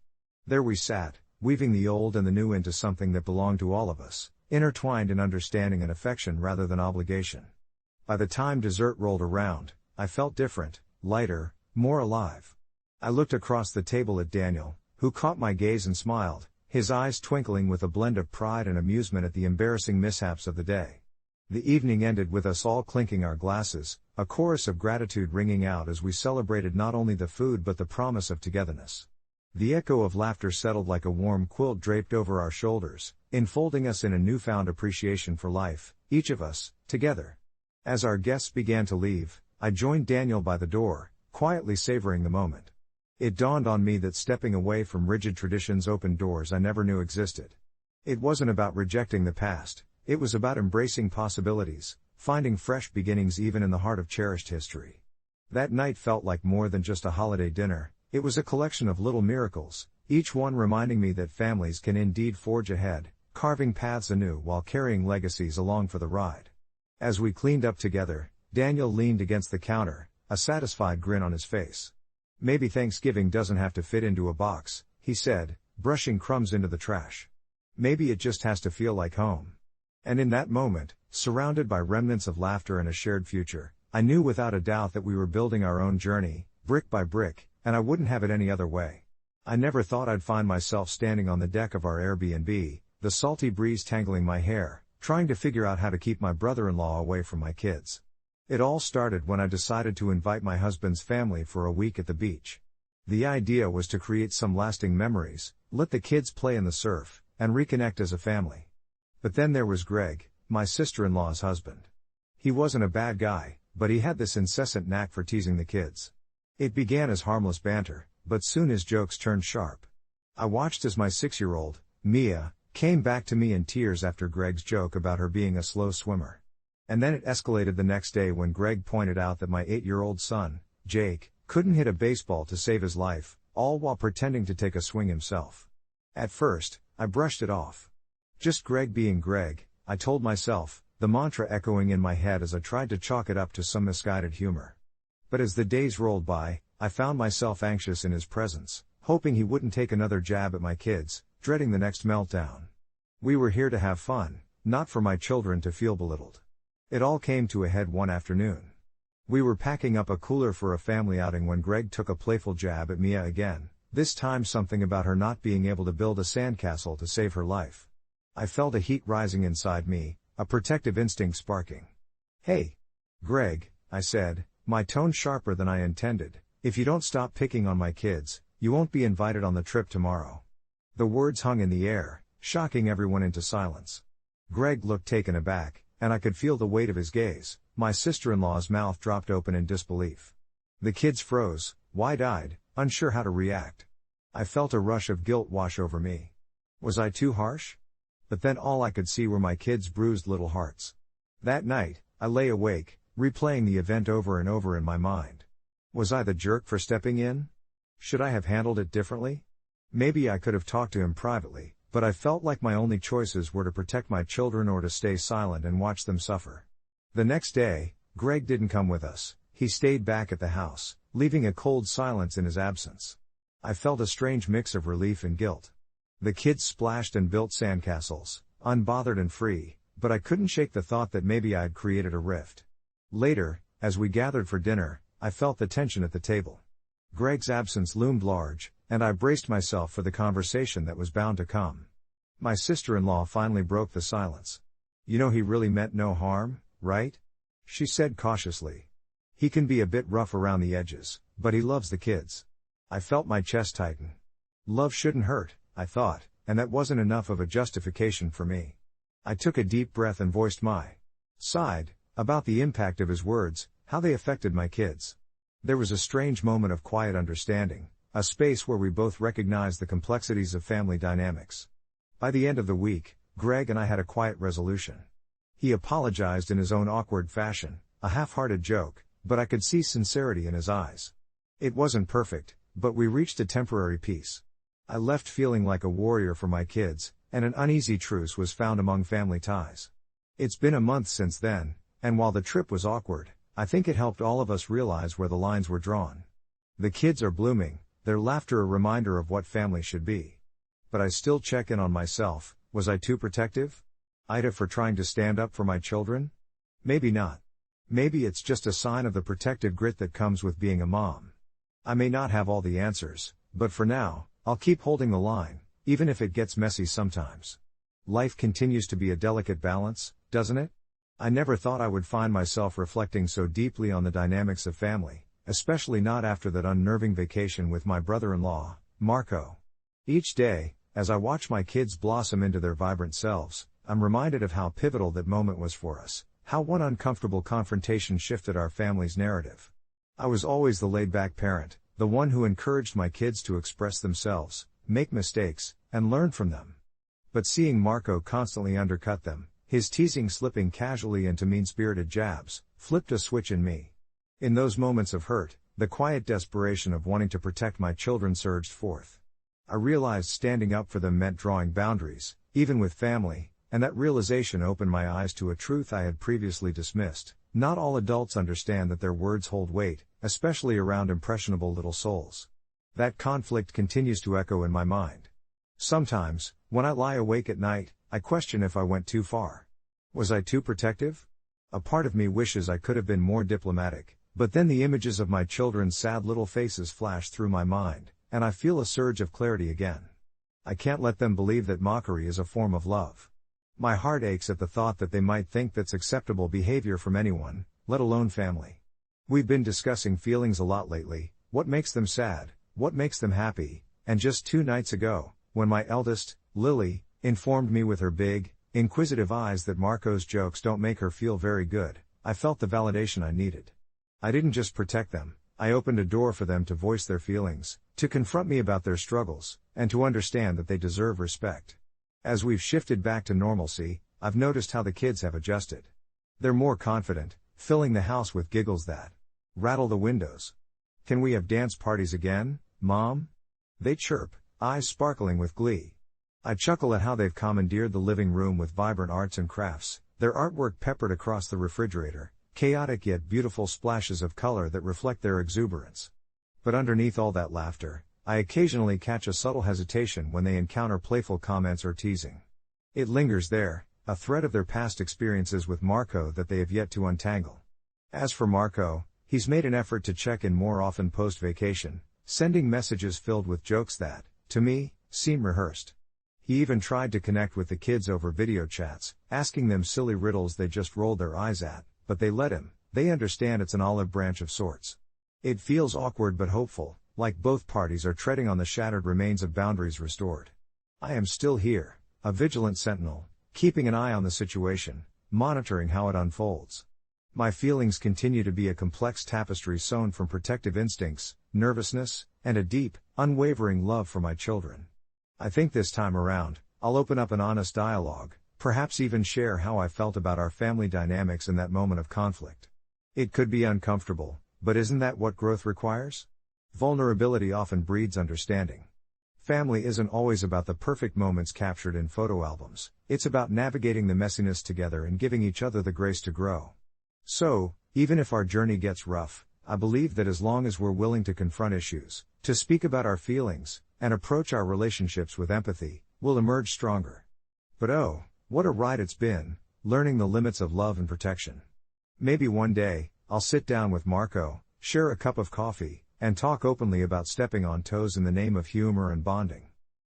There we sat, weaving the old and the new into something that belonged to all of us, intertwined in understanding and affection rather than obligation. By the time dessert rolled around, I felt different, lighter, more alive. I looked across the table at Daniel, who caught my gaze and smiled, his eyes twinkling with a blend of pride and amusement at the embarrassing mishaps of the day. The evening ended with us all clinking our glasses, a chorus of gratitude ringing out as we celebrated not only the food but the promise of togetherness. The echo of laughter settled like a warm quilt draped over our shoulders, enfolding us in a newfound appreciation for life, each of us, together. As our guests began to leave, I joined Daniel by the door, quietly savoring the moment. It dawned on me that stepping away from rigid traditions opened doors I never knew existed. It wasn't about rejecting the past, it was about embracing possibilities, finding fresh beginnings even in the heart of cherished history. That night felt like more than just a holiday dinner, it was a collection of little miracles, each one reminding me that families can indeed forge ahead, carving paths anew while carrying legacies along for the ride. As we cleaned up together, Daniel leaned against the counter, a satisfied grin on his face. "Maybe Thanksgiving doesn't have to fit into a box," he said, brushing crumbs into the trash. "Maybe it just has to feel like home." And in that moment, surrounded by remnants of laughter and a shared future, I knew without a doubt that we were building our own journey, brick by brick, and I wouldn't have it any other way. I never thought I'd find myself standing on the deck of our Airbnb, the salty breeze tangling my hair, trying to figure out how to keep my brother-in-law away from my kids. It all started when I decided to invite my husband's family for a week at the beach. The idea was to create some lasting memories, let the kids play in the surf, and reconnect as a family. But then there was Greg, my sister-in-law's husband. He wasn't a bad guy, but he had this incessant knack for teasing the kids. It began as harmless banter, but soon his jokes turned sharp. I watched as my 6-year-old, Mia, came back to me in tears after Greg's joke about her being a slow swimmer. And then it escalated the next day when Greg pointed out that my 8-year-old son, Jake, couldn't hit a baseball to save his life, all while pretending to take a swing himself. At first, I brushed it off. Just Greg being Greg, I told myself, the mantra echoing in my head as I tried to chalk it up to some misguided humor. But as the days rolled by, I found myself anxious in his presence, hoping he wouldn't take another jab at my kids, dreading the next meltdown. We were here to have fun, not for my children to feel belittled. It all came to a head one afternoon. We were packing up a cooler for a family outing when Greg took a playful jab at Mia again, this time something about her not being able to build a sandcastle to save her life. I felt a heat rising inside me, a protective instinct sparking. "Hey, Greg," I said, my tone sharper than I intended, "if you don't stop picking on my kids, you won't be invited on the trip tomorrow." The words hung in the air, shocking everyone into silence. Greg looked taken aback, and I could feel the weight of his gaze. My sister-in-law's mouth dropped open in disbelief. The kids froze, wide-eyed, unsure how to react. I felt a rush of guilt wash over me. Was I too harsh? But then all I could see were my kids' bruised little hearts. That night, I lay awake, replaying the event over and over in my mind. Was I the jerk for stepping in? Should I have handled it differently? Maybe I could have talked to him privately, but I felt like my only choices were to protect my children or to stay silent and watch them suffer. The next day, Greg didn't come with us. He stayed back at the house, leaving a cold silence in his absence. I felt a strange mix of relief and guilt. The kids splashed and built sandcastles, unbothered and free, but I couldn't shake the thought that maybe I had created a rift. Later, as we gathered for dinner, I felt the tension at the table. Greg's absence loomed large, and I braced myself for the conversation that was bound to come. My sister-in-law finally broke the silence. "You know he really meant no harm, right?" she said cautiously. "He can be a bit rough around the edges, but he loves the kids." I felt my chest tighten. Love shouldn't hurt, I thought, and that wasn't enough of a justification for me. I took a deep breath and voiced my side about the impact of his words, how they affected my kids. There was a strange moment of quiet understanding, a space where we both recognized the complexities of family dynamics. By the end of the week, Greg and I had a quiet resolution. He apologized in his own awkward fashion, a half-hearted joke, but I could see sincerity in his eyes. It wasn't perfect, but we reached a temporary peace. I left feeling like a warrior for my kids, and an uneasy truce was found among family ties. It's been a month since then, and while the trip was awkward, I think it helped all of us realize where the lines were drawn. The kids are blooming, their laughter a reminder of what family should be. But I still check in on myself. Was I too protective? AITA for trying to stand up for my children? Maybe not. Maybe it's just a sign of the protective grit that comes with being a mom. I may not have all the answers, but for now, I'll keep holding the line, even if it gets messy sometimes. Life continues to be a delicate balance, doesn't it? I never thought I would find myself reflecting so deeply on the dynamics of family, especially not after that unnerving vacation with my brother-in-law, Marco. Each day, as I watch my kids blossom into their vibrant selves, I'm reminded of how pivotal that moment was for us, how one uncomfortable confrontation shifted our family's narrative. I was always the laid-back parent, the one who encouraged my kids to express themselves, make mistakes, and learn from them. But seeing Marco constantly undercut them, his teasing slipping casually into mean-spirited jabs, flipped a switch in me. In those moments of hurt, the quiet desperation of wanting to protect my children surged forth. I realized standing up for them meant drawing boundaries, even with family, and that realization opened my eyes to a truth I had previously dismissed. Not all adults understand that their words hold weight, especially around impressionable little souls. That conflict continues to echo in my mind. Sometimes, when I lie awake at night, I question if I went too far. Was I too protective? A part of me wishes I could have been more diplomatic, but then the images of my children's sad little faces flash through my mind, and I feel a surge of clarity again. I can't let them believe that mockery is a form of love. My heart aches at the thought that they might think that's acceptable behavior from anyone, let alone family. We've been discussing feelings a lot lately, what makes them sad, what makes them happy, and just 2 nights ago, when my eldest, Lily, informed me with her big, inquisitive eyes that Marco's jokes don't make her feel very good, I felt the validation I needed. I didn't just protect them, I opened a door for them to voice their feelings, to confront me about their struggles, and to understand that they deserve respect. As we've shifted back to normalcy, I've noticed how the kids have adjusted. They're more confident, filling the house with giggles that rattle the windows. "Can we have dance parties again, Mom?" they chirp, eyes sparkling with glee. I chuckle at how they've commandeered the living room with vibrant arts and crafts, their artwork peppered across the refrigerator, chaotic yet beautiful splashes of color that reflect their exuberance. But underneath all that laughter, I occasionally catch a subtle hesitation when they encounter playful comments or teasing. It lingers there, a thread of their past experiences with Marco that they have yet to untangle. As for Marco, he's made an effort to check in more often post-vacation, sending messages filled with jokes that, to me, seem rehearsed. He even tried to connect with the kids over video chats, asking them silly riddles they just rolled their eyes at, but they let him. They understand it's an olive branch of sorts. It feels awkward but hopeful, like both parties are treading on the shattered remains of boundaries restored. I am still here, a vigilant sentinel, keeping an eye on the situation, monitoring how it unfolds. My feelings continue to be a complex tapestry sewn from protective instincts, nervousness, and a deep, unwavering love for my children. I think this time around, I'll open up an honest dialogue, perhaps even share how I felt about our family dynamics in that moment of conflict. It could be uncomfortable, but isn't that what growth requires? Vulnerability often breeds understanding. Family isn't always about the perfect moments captured in photo albums, it's about navigating the messiness together and giving each other the grace to grow. So, even if our journey gets rough, I believe that as long as we're willing to confront issues, to speak about our feelings, and approach our relationships with empathy, we'll emerge stronger. But oh, what a ride it's been, learning the limits of love and protection. Maybe one day, I'll sit down with Marco, share a cup of coffee, and talk openly about stepping on toes in the name of humor and bonding.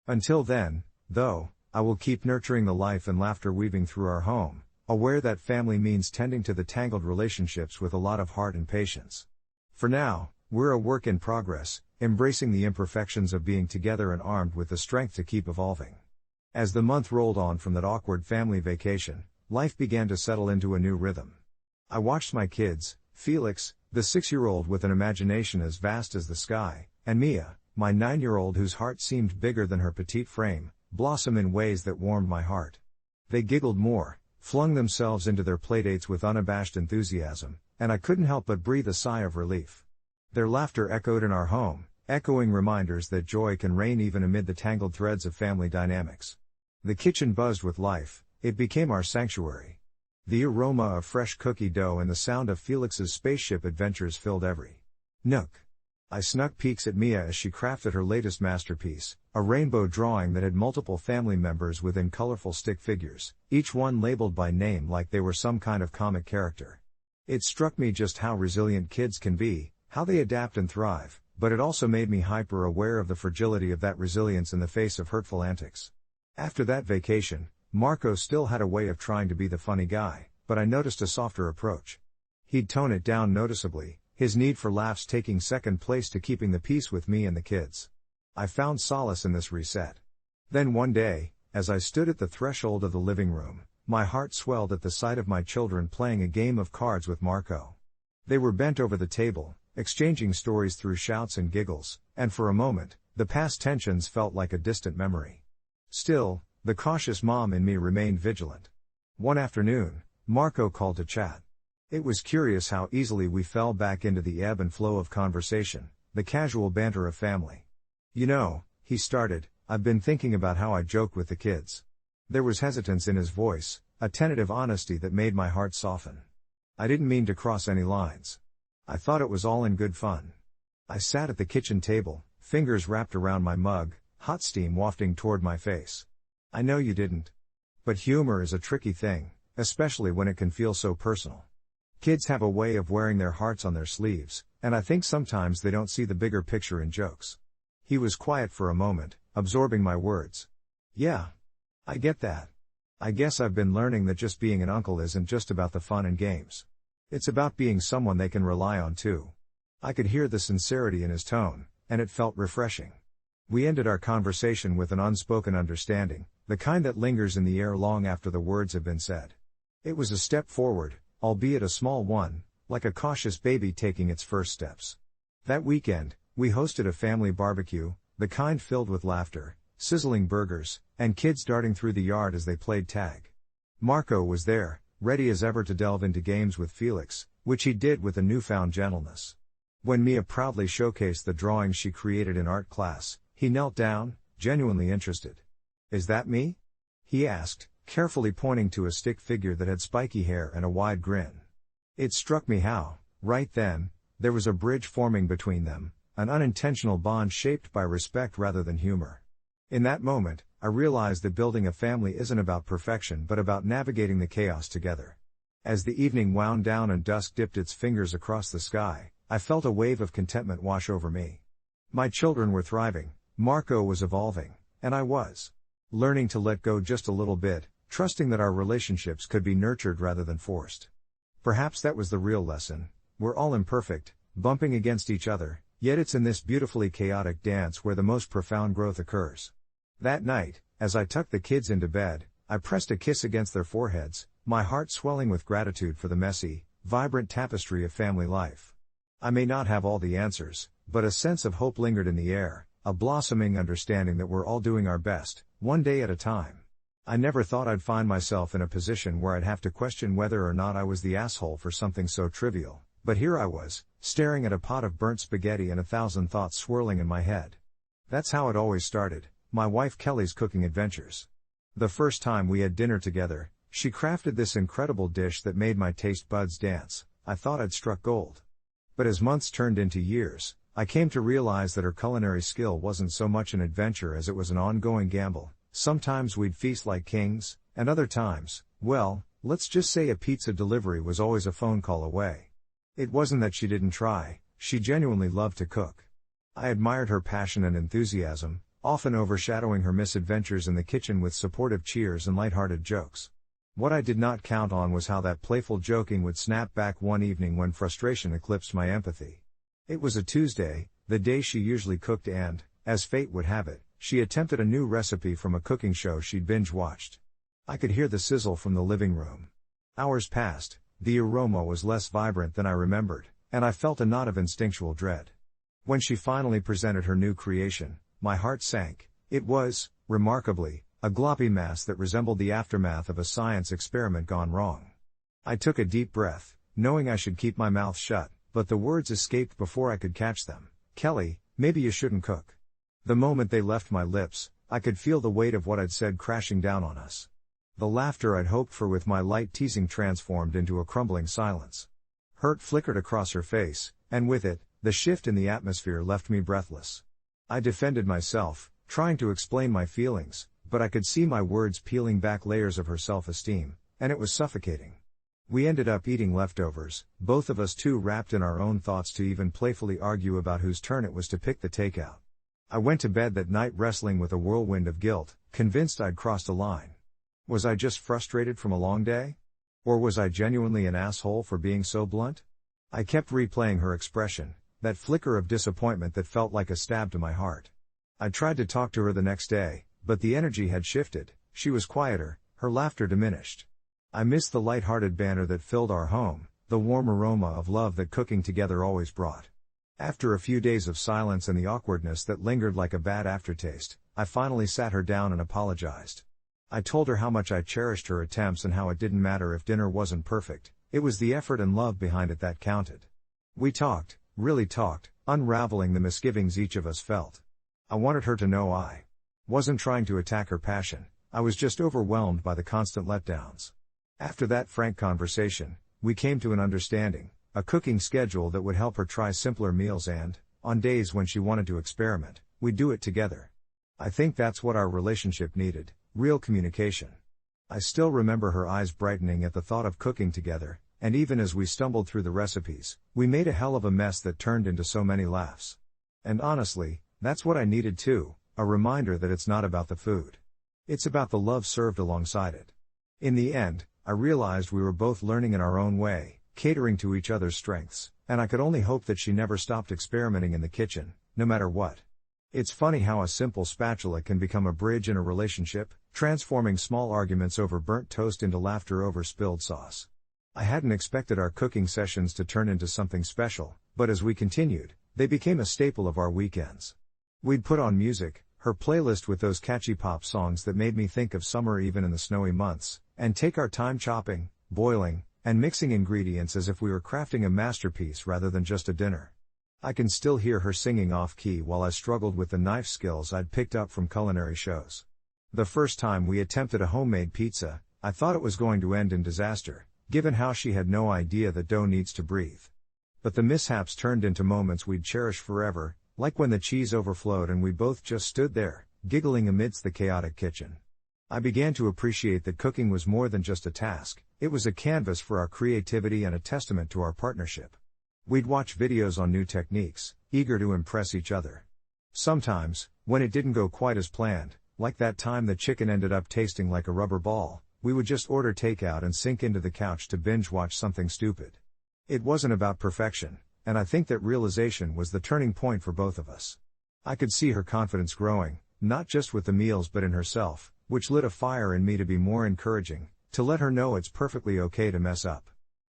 Until then, though, I will keep nurturing the life and laughter weaving through our home, aware that family means tending to the tangled relationships with a lot of heart and patience. For now, we're a work in progress, embracing the imperfections of being together and armed with the strength to keep evolving. As the month rolled on from that awkward family vacation, life began to settle into a new rhythm. I watched my kids, Felix, the 6-year-old with an imagination as vast as the sky, and Mia, my 9-year-old whose heart seemed bigger than her petite frame, blossom in ways that warmed my heart. They giggled more, flung themselves into their playdates with unabashed enthusiasm, and I couldn't help but breathe a sigh of relief. Their laughter echoed in our home, echoing reminders that joy can reign even amid the tangled threads of family dynamics. The kitchen buzzed with life, it became our sanctuary. The aroma of fresh cookie dough and the sound of Felix's spaceship adventures filled every nook. I snuck peeks at Mia as she crafted her latest masterpiece, a rainbow drawing that had multiple family members within colorful stick figures, each one labeled by name like they were some kind of comic character. It struck me just how resilient kids can be, how they adapt and thrive, but it also made me hyper-aware of the fragility of that resilience in the face of hurtful antics. After that vacation, Marco still had a way of trying to be the funny guy, but but I noticed a softer approach. He'd tone it down noticeably, his need for laughs taking second place to keeping the peace with me and the kids. I found solace in this reset. Then one day, as I stood at the threshold of the living room, my heart swelled at the sight of my children playing a game of cards with Marco. They were bent over the table, exchanging stories through shouts and giggles, and for a moment, the past tensions felt like a distant memory. Still, the cautious mom in me remained vigilant. One afternoon, Marco called to chat. It was curious how easily we fell back into the ebb and flow of conversation, the casual banter of family. "You know," he started, "I've been thinking about how I joke with the kids." There was hesitance in his voice, a tentative honesty that made my heart soften. I didn't mean to cross any lines. I thought it was all in good fun. I sat at the kitchen table, fingers wrapped around my mug, hot steam wafting toward my face. "I know you didn't. But humor is a tricky thing, especially when it can feel so personal. Kids have a way of wearing their hearts on their sleeves, and I think sometimes they don't see the bigger picture in jokes." He was quiet for a moment, absorbing my words. "Yeah. I get that. I guess I've been learning that just being an uncle isn't just about the fun and games. It's about being someone they can rely on too." I could hear the sincerity in his tone, and it felt refreshing. We ended our conversation with an unspoken understanding, the kind that lingers in the air long after the words have been said. It was a step forward, albeit a small one, like a cautious baby taking its first steps. That weekend, we hosted a family barbecue, the kind filled with laughter, sizzling burgers, and kids darting through the yard as they played tag. Marco was there, ready as ever to delve into games with Felix, which he did with a newfound gentleness. When Mia proudly showcased the drawings she created in art class, he knelt down, genuinely interested. "Is that me?" he asked, carefully pointing to a stick figure that had spiky hair and a wide grin. It struck me how, right then, there was a bridge forming between them, an unintentional bond shaped by respect rather than humor. In that moment, I realized that building a family isn't about perfection but about navigating the chaos together. As the evening wound down and dusk dipped its fingers across the sky, I felt a wave of contentment wash over me. My children were thriving, Marco was evolving, and I was learning to let go just a little bit, trusting that our relationships could be nurtured rather than forced. Perhaps that was the real lesson. We're all imperfect, bumping against each other, yet it's in this beautifully chaotic dance where the most profound growth occurs. That night, as I tucked the kids into bed, I pressed a kiss against their foreheads, my heart swelling with gratitude for the messy, vibrant tapestry of family life. I may not have all the answers, but a sense of hope lingered in the air, a blossoming understanding that we're all doing our best, one day at a time. I never thought I'd find myself in a position where I'd have to question whether or not I was the asshole for something so trivial, but here I was, staring at a pot of burnt spaghetti and 1,000 thoughts swirling in my head. That's how it always started, my wife Kelly's cooking adventures. The first time we had dinner together, she crafted this incredible dish that made my taste buds dance. I thought I'd struck gold. But as months turned into years, I came to realize that her culinary skill wasn't so much an adventure as it was an ongoing gamble. Sometimes we'd feast like kings, and other times, well, let's just say a pizza delivery was always a phone call away. It wasn't that she didn't try, she genuinely loved to cook. I admired her passion and enthusiasm, often overshadowing her misadventures in the kitchen with supportive cheers and lighthearted jokes. What I did not count on was how that playful joking would snap back one evening when frustration eclipsed my empathy. It was a Tuesday, the day she usually cooked and, as fate would have it, she attempted a new recipe from a cooking show she'd binge-watched. I could hear the sizzle from the living room. Hours passed, the aroma was less vibrant than I remembered, and I felt a knot of instinctual dread. When she finally presented her new creation, my heart sank. It was, remarkably, a gloppy mass that resembled the aftermath of a science experiment gone wrong. I took a deep breath, knowing I should keep my mouth shut, but the words escaped before I could catch them. "Kelly, maybe you shouldn't cook." The moment they left my lips, I could feel the weight of what I'd said crashing down on us. The laughter I'd hoped for with my light teasing transformed into a crumbling silence. Hurt flickered across her face, and with it, the shift in the atmosphere left me breathless. I defended myself, trying to explain my feelings, but I could see my words peeling back layers of her self-esteem, and it was suffocating. We ended up eating leftovers, both of us too wrapped in our own thoughts to even playfully argue about whose turn it was to pick the takeout. I went to bed that night wrestling with a whirlwind of guilt, convinced I'd crossed a line. Was I just frustrated from a long day? Or was I genuinely an asshole for being so blunt? I kept replaying her expression, that flicker of disappointment that felt like a stab to my heart. I tried to talk to her the next day, but the energy had shifted, she was quieter, her laughter diminished. I missed the light-hearted banter that filled our home, the warm aroma of love that cooking together always brought. After a few days of silence and the awkwardness that lingered like a bad aftertaste, I finally sat her down and apologized. I told her how much I cherished her attempts and how it didn't matter if dinner wasn't perfect, it was the effort and love behind it that counted. We talked, really talked, unraveling the misgivings each of us felt. I wanted her to know I wasn't trying to attack her passion, I was just overwhelmed by the constant letdowns. After that frank conversation, we came to an understanding, a cooking schedule that would help her try simpler meals and, on days when she wanted to experiment, we'd do it together. I think that's what our relationship needed, real communication. I still remember her eyes brightening at the thought of cooking together, and even as we stumbled through the recipes, we made a hell of a mess that turned into so many laughs. And honestly, that's what I needed too, a reminder that it's not about the food. It's about the love served alongside it. In the end, I realized we were both learning in our own way, catering to each other's strengths, and I could only hope that she never stopped experimenting in the kitchen, no matter what. It's funny how a simple spatula can become a bridge in a relationship, transforming small arguments over burnt toast into laughter over spilled sauce. I hadn't expected our cooking sessions to turn into something special, but as we continued, they became a staple of our weekends. We'd put on music, her playlist with those catchy pop songs that made me think of summer even in the snowy months, and take our time chopping, boiling, and mixing ingredients as if we were crafting a masterpiece rather than just a dinner. I can still hear her singing off-key while I struggled with the knife skills I'd picked up from culinary shows. The first time we attempted a homemade pizza, I thought it was going to end in disaster, given how she had no idea that dough needs to breathe. But the mishaps turned into moments we'd cherish forever, like when the cheese overflowed and we both just stood there, giggling amidst the chaotic kitchen. I began to appreciate that cooking was more than just a task, it was a canvas for our creativity and a testament to our partnership. We'd watch videos on new techniques, eager to impress each other. Sometimes, when it didn't go quite as planned, like that time the chicken ended up tasting like a rubber ball, we would just order takeout and sink into the couch to binge-watch something stupid. It wasn't about perfection, and I think that realization was the turning point for both of us. I could see her confidence growing, not just with the meals but in herself, which lit a fire in me to be more encouraging, to let her know it's perfectly okay to mess up.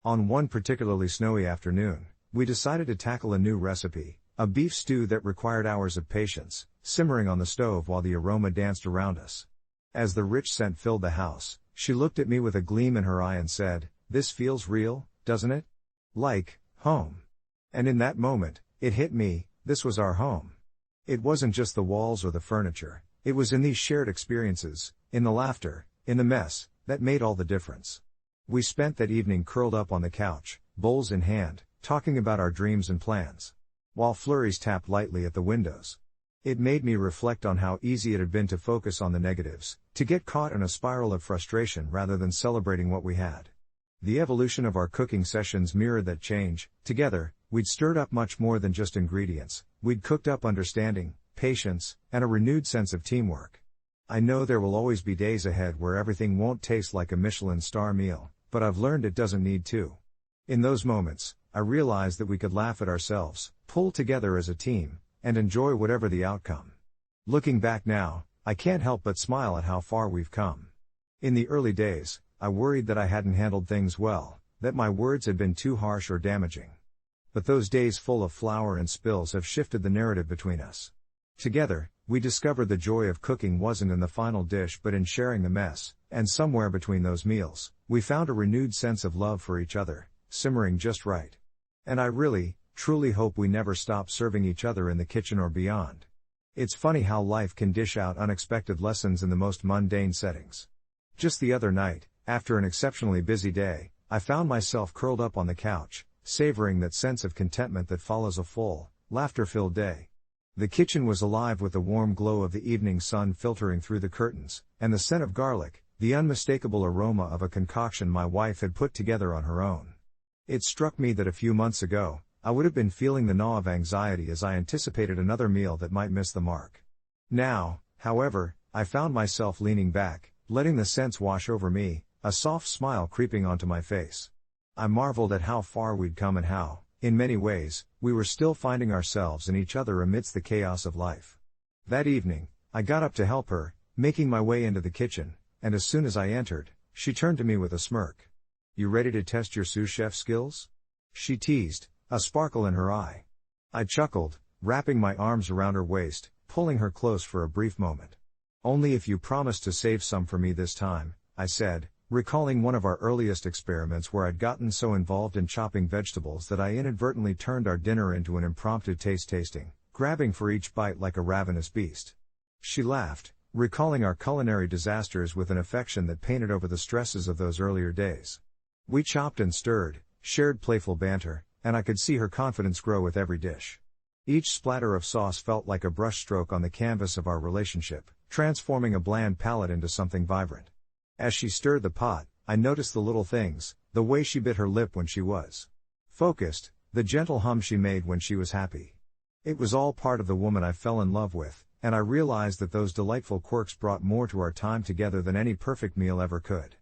On one particularly snowy afternoon, we decided to tackle a new recipe, a beef stew that required hours of patience, simmering on the stove while the aroma danced around us. As the rich scent filled the house, she looked at me with a gleam in her eye and said, "This feels real, doesn't it? Like home." And in that moment, it hit me, this was our home. It wasn't just the walls or the furniture, it was in these shared experiences, in the laughter, in the mess, that made all the difference. We spent that evening curled up on the couch, bowls in hand, talking about our dreams and plans, while flurries tapped lightly at the windows. It made me reflect on how easy it had been to focus on the negatives, to get caught in a spiral of frustration rather than celebrating what we had. The evolution of our cooking sessions mirrored that change. Together, we'd stirred up much more than just ingredients, we'd cooked up understanding, patience, and a renewed sense of teamwork. I know there will always be days ahead where everything won't taste like a Michelin star meal, but I've learned it doesn't need to. In those moments, I realized that we could laugh at ourselves, pull together as a team, and enjoy whatever the outcome. Looking back now, I can't help but smile at how far we've come. In the early days, I worried that I hadn't handled things well, that my words had been too harsh or damaging. But those days full of flour and spills have shifted the narrative between us. Together, we discovered the joy of cooking wasn't in the final dish but in sharing the mess, and somewhere between those meals, we found a renewed sense of love for each other, simmering just right. And I really, truly hope we never stop serving each other in the kitchen or beyond. It's funny how life can dish out unexpected lessons in the most mundane settings. Just the other night, after an exceptionally busy day, I found myself curled up on the couch, savoring that sense of contentment that follows a full, laughter-filled day. The kitchen was alive with the warm glow of the evening sun filtering through the curtains, and the scent of garlic, the unmistakable aroma of a concoction my wife had put together on her own. It struck me that a few months ago, I would have been feeling the gnaw of anxiety as I anticipated another meal that might miss the mark. Now, however, I found myself leaning back, letting the scents wash over me, a soft smile creeping onto my face. I marveled at how far we'd come and how, in many ways, we were still finding ourselves and each other amidst the chaos of life. That evening, I got up to help her, making my way into the kitchen, and as soon as I entered, she turned to me with a smirk. "You ready to test your sous chef skills?" she teased, a sparkle in her eye. I chuckled, wrapping my arms around her waist, pulling her close for a brief moment. "Only if you promise to save some for me this time," I said, recalling one of our earliest experiments where I'd gotten so involved in chopping vegetables that I inadvertently turned our dinner into an impromptu taste tasting, grabbing for each bite like a ravenous beast. She laughed, recalling our culinary disasters with an affection that painted over the stresses of those earlier days. We chopped and stirred, shared playful banter, and I could see her confidence grow with every dish. Each splatter of sauce felt like a brushstroke on the canvas of our relationship, transforming a bland palate into something vibrant. As she stirred the pot, I noticed the little things, the way she bit her lip when she was focused, the gentle hum she made when she was happy. It was all part of the woman I fell in love with, and I realized that those delightful quirks brought more to our time together than any perfect meal ever could.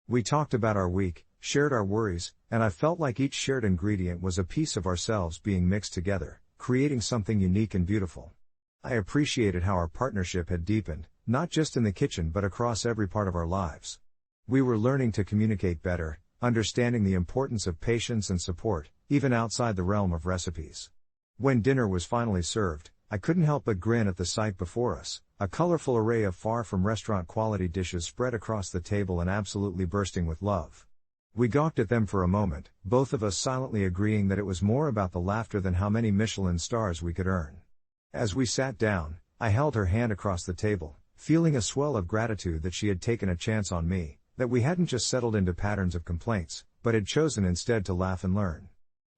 We talked about our week, shared our worries, and I felt like each shared ingredient was a piece of ourselves being mixed together, creating something unique and beautiful. I appreciated how our partnership had deepened, not just in the kitchen but across every part of our lives. We were learning to communicate better, understanding the importance of patience and support, even outside the realm of recipes. When dinner was finally served, I couldn't help but grin at the sight before us, a colorful array of far-from-restaurant quality dishes spread across the table and absolutely bursting with love. We gawked at them for a moment, both of us silently agreeing that it was more about the laughter than how many Michelin stars we could earn. As we sat down, I held her hand across the table, feeling a swell of gratitude that she had taken a chance on me, that we hadn't just settled into patterns of complaints, but had chosen instead to laugh and learn.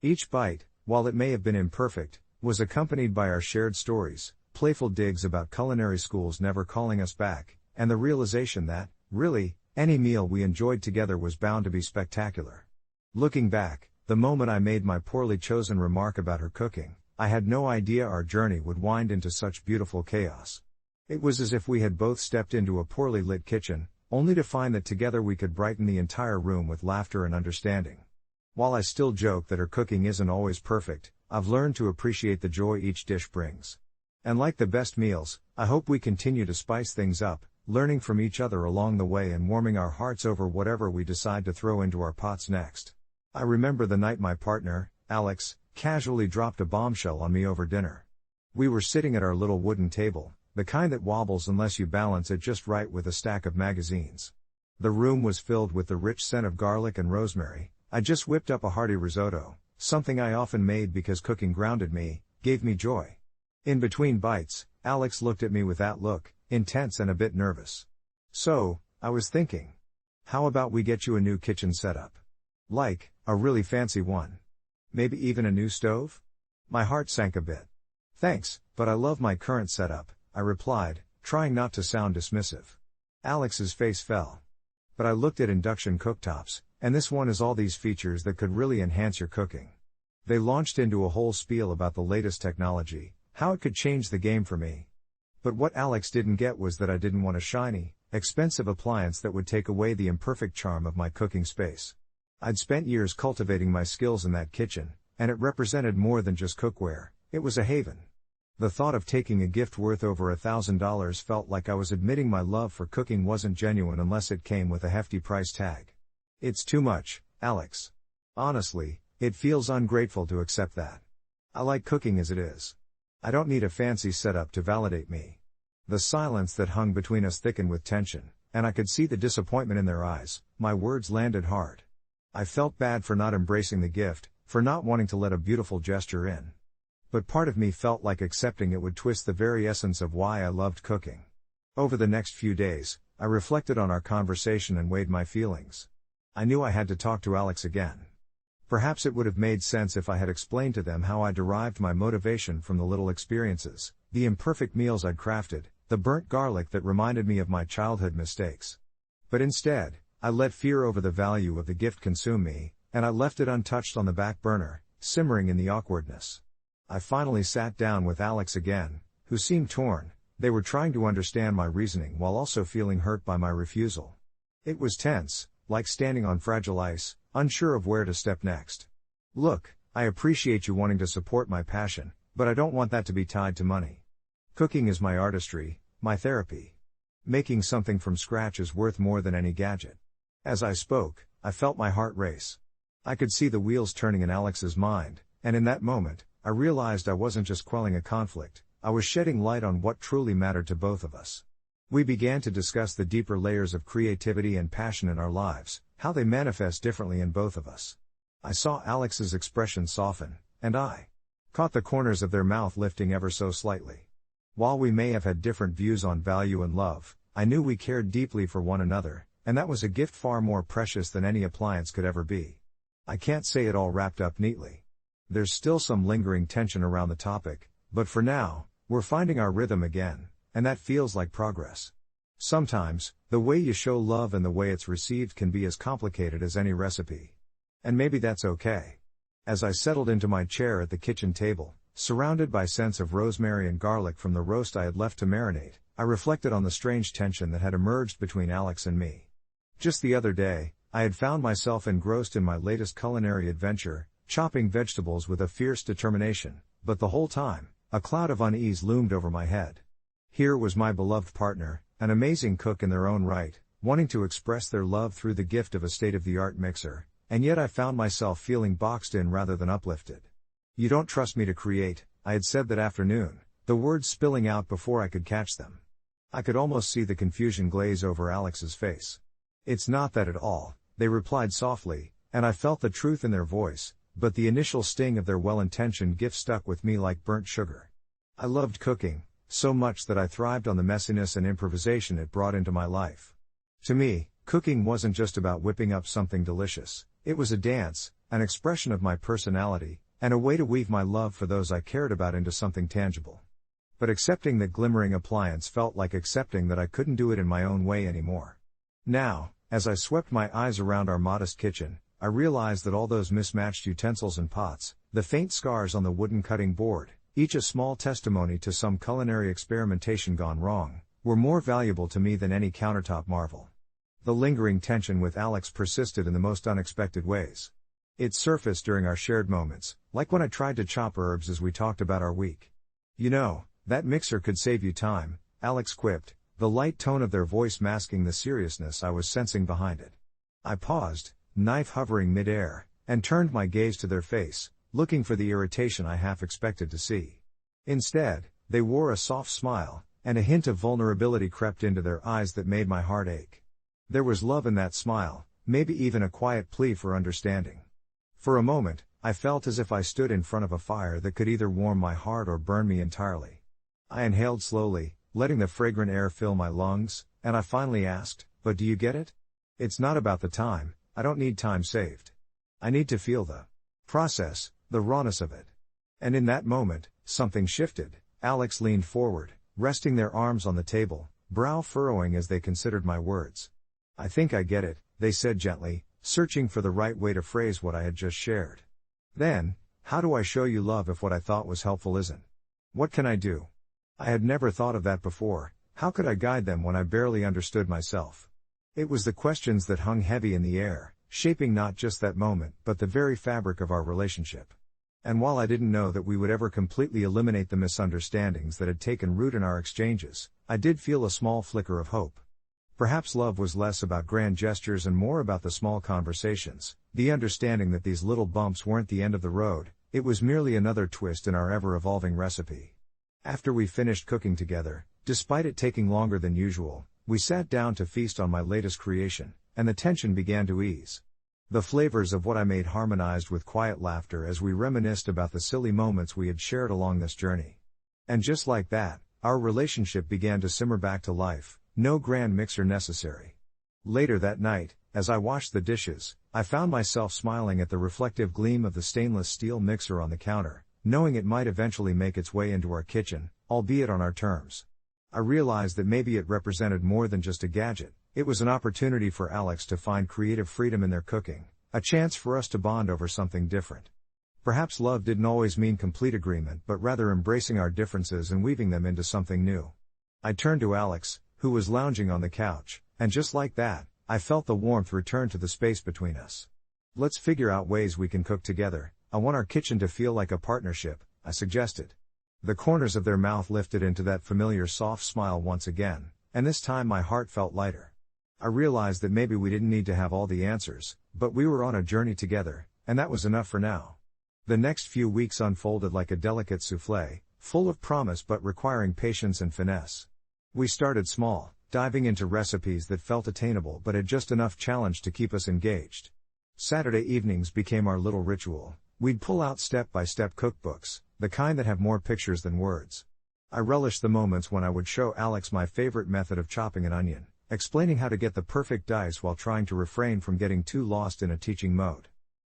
Each bite, while it may have been imperfect, was accompanied by our shared stories, playful digs about culinary schools never calling us back, and the realization that, really, any meal we enjoyed together was bound to be spectacular. Looking back, the moment I made my poorly chosen remark about her cooking, I had no idea our journey would wind into such beautiful chaos. It was as if we had both stepped into a poorly lit kitchen, only to find that together we could brighten the entire room with laughter and understanding. While I still joke that her cooking isn't always perfect, I've learned to appreciate the joy each dish brings. And like the best meals, I hope we continue to spice things up, learning from each other along the way and warming our hearts over whatever we decide to throw into our pots next. I remember the night my partner, Alex, casually dropped a bombshell on me over dinner. We were sitting at our little wooden table, the kind that wobbles unless you balance it just right with a stack of magazines. The room was filled with the rich scent of garlic and rosemary. I just whipped up a hearty risotto, something I often made because cooking grounded me, gave me joy. In between bites, Alex looked at me with that look, intense and a bit nervous. "So, I was thinking, how about we get you a new kitchen setup? Like, a really fancy one. Maybe even a new stove?" My heart sank a bit. "Thanks, but I love my current setup," I replied, trying not to sound dismissive. Alex's face fell. "But I looked at induction cooktops, and this one has all these features that could really enhance your cooking." They launched into a whole spiel about the latest technology, how it could change the game for me. But what Alex didn't get was that I didn't want a shiny, expensive appliance that would take away the imperfect charm of my cooking space. I'd spent years cultivating my skills in that kitchen, and it represented more than just cookware, it was a haven. The thought of taking a gift worth over $1,000 felt like I was admitting my love for cooking wasn't genuine unless it came with a hefty price tag. "It's too much, Alex. Honestly, it feels ungrateful to accept that. I like cooking as it is. I don't need a fancy setup to validate me." The silence that hung between us thickened with tension, and I could see the disappointment in their eyes. My words landed hard. I felt bad for not embracing the gift, for not wanting to let a beautiful gesture in. But part of me felt like accepting it would twist the very essence of why I loved cooking. Over the next few days, I reflected on our conversation and weighed my feelings. I knew I had to talk to Alex again. Perhaps it would have made sense if I had explained to them how I derived my motivation from the little experiences, the imperfect meals I'd crafted, the burnt garlic that reminded me of my childhood mistakes. But instead, I let fear over the value of the gift consume me, and I left it untouched on the back burner, simmering in the awkwardness. I finally sat down with Alex again, who seemed torn. They were trying to understand my reasoning while also feeling hurt by my refusal. It was tense, like standing on fragile ice, unsure of where to step next. Look, I appreciate you wanting to support my passion, but I don't want that to be tied to money. Cooking is my artistry, my therapy. Making something from scratch is worth more than any gadget. As I spoke, I felt my heart race. I could see the wheels turning in Alex's mind, and in that moment, I realized I wasn't just quelling a conflict, I was shedding light on what truly mattered to both of us. We began to discuss the deeper layers of creativity and passion in our lives, how they manifest differently in both of us. I saw Alex's expression soften, and I caught the corners of their mouth lifting ever so slightly. While we may have had different views on value and love, I knew we cared deeply for one another, and that was a gift far more precious than any appliance could ever be. I can't say it all wrapped up neatly. There's still some lingering tension around the topic, but for now, we're finding our rhythm again, and that feels like progress. Sometimes, the way you show love and the way it's received can be as complicated as any recipe. And maybe that's okay. As I settled into my chair at the kitchen table, surrounded by scents of rosemary and garlic from the roast I had left to marinate, I reflected on the strange tension that had emerged between Alex and me. Just the other day, I had found myself engrossed in my latest culinary adventure, chopping vegetables with a fierce determination, but the whole time, a cloud of unease loomed over my head. Here was my beloved partner, an amazing cook in their own right, wanting to express their love through the gift of a state-of-the-art mixer, and yet I found myself feeling boxed in rather than uplifted. "You don't trust me to create," I had said that afternoon, the words spilling out before I could catch them. I could almost see the confusion glaze over Alex's face. "It's not that at all," they replied softly, and I felt the truth in their voice, but the initial sting of their well-intentioned gift stuck with me like burnt sugar. I loved cooking, so much that I thrived on the messiness and improvisation it brought into my life. To me, cooking wasn't just about whipping up something delicious, it was a dance, an expression of my personality, and a way to weave my love for those I cared about into something tangible. But accepting that glimmering appliance felt like accepting that I couldn't do it in my own way anymore. Now, as I swept my eyes around our modest kitchen, I realized that all those mismatched utensils and pots, the faint scars on the wooden cutting board, each a small testimony to some culinary experimentation gone wrong, were more valuable to me than any countertop marvel. The lingering tension with Alex persisted in the most unexpected ways. It surfaced during our shared moments, like when I tried to chop herbs as we talked about our week. "You know, that mixer could save you time," Alex quipped, the light tone of their voice masking the seriousness I was sensing behind it. I paused, knife hovering mid-air, and turned my gaze to their face, looking for the irritation I half expected to see. Instead, they wore a soft smile, and a hint of vulnerability crept into their eyes that made my heart ache. There was love in that smile, maybe even a quiet plea for understanding. For a moment, I felt as if I stood in front of a fire that could either warm my heart or burn me entirely. I inhaled slowly, letting the fragrant air fill my lungs, and I finally asked, "But do you get it? It's not about the time, I don't need time saved. I need to feel the process, the rawness of it." And in that moment, something shifted. Alex leaned forward, resting their arms on the table, brow furrowing as they considered my words. "I think I get it," they said gently, searching for the right way to phrase what I had just shared. "Then, how do I show you love if what I thought was helpful isn't? What can I do? I had never thought of that before. How could I guide them when I barely understood myself?" It was the questions that hung heavy in the air, shaping not just that moment but the very fabric of our relationship. And while I didn't know that we would ever completely eliminate the misunderstandings that had taken root in our exchanges, I did feel a small flicker of hope. Perhaps love was less about grand gestures and more about the small conversations, the understanding that these little bumps weren't the end of the road, it was merely another twist in our ever-evolving recipe. After we finished cooking together, despite it taking longer than usual, we sat down to feast on my latest creation, and the tension began to ease. The flavors of what I made harmonized with quiet laughter as we reminisced about the silly moments we had shared along this journey. And just like that, our relationship began to simmer back to life, no grand mixer necessary. Later that night, as I washed the dishes, I found myself smiling at the reflective gleam of the stainless steel mixer on the counter, knowing it might eventually make its way into our kitchen, albeit on our terms. I realized that maybe it represented more than just a gadget, it was an opportunity for Alex to find creative freedom in their cooking, a chance for us to bond over something different. Perhaps love didn't always mean complete agreement but rather embracing our differences and weaving them into something new. I turned to Alex, who was lounging on the couch, and just like that, I felt the warmth return to the space between us. Let's figure out ways we can cook together. I want our kitchen to feel like a partnership, I suggested. The corners of their mouth lifted into that familiar soft smile once again, and this time my heart felt lighter. I realized that maybe we didn't need to have all the answers, but we were on a journey together, and that was enough for now. The next few weeks unfolded like a delicate soufflé, full of promise but requiring patience and finesse. We started small, diving into recipes that felt attainable but had just enough challenge to keep us engaged. Saturday evenings became our little ritual. We'd pull out step-by-step cookbooks, the kind that have more pictures than words. I relished the moments when I would show Alex my favorite method of chopping an onion, explaining how to get the perfect dice while trying to refrain from getting too lost in a teaching mode.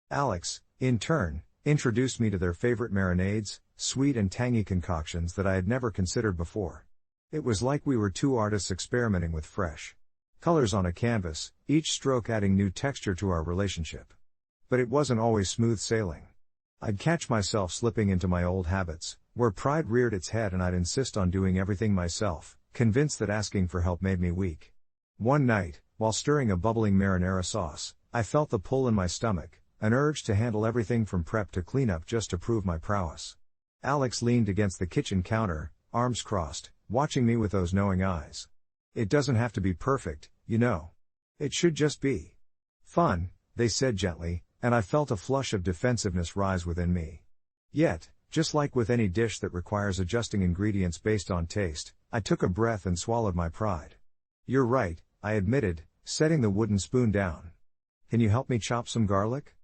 Alex, in turn, introduced me to their favorite marinades, sweet and tangy concoctions that I had never considered before. It was like we were two artists experimenting with fresh colors on a canvas, each stroke adding new texture to our relationship. But it wasn't always smooth sailing. I'd catch myself slipping into my old habits, where pride reared its head and I'd insist on doing everything myself, convinced that asking for help made me weak. One night, while stirring a bubbling marinara sauce, I felt the pull in my stomach, an urge to handle everything from prep to cleanup just to prove my prowess. Alex leaned against the kitchen counter, arms crossed, watching me with those knowing eyes. It doesn't have to be perfect, you know. It should just be fun, they said gently, and I felt a flush of defensiveness rise within me. Yet, just like with any dish that requires adjusting ingredients based on taste, I took a breath and swallowed my pride. You're right, I admitted, setting the wooden spoon down. Can you help me chop some garlic?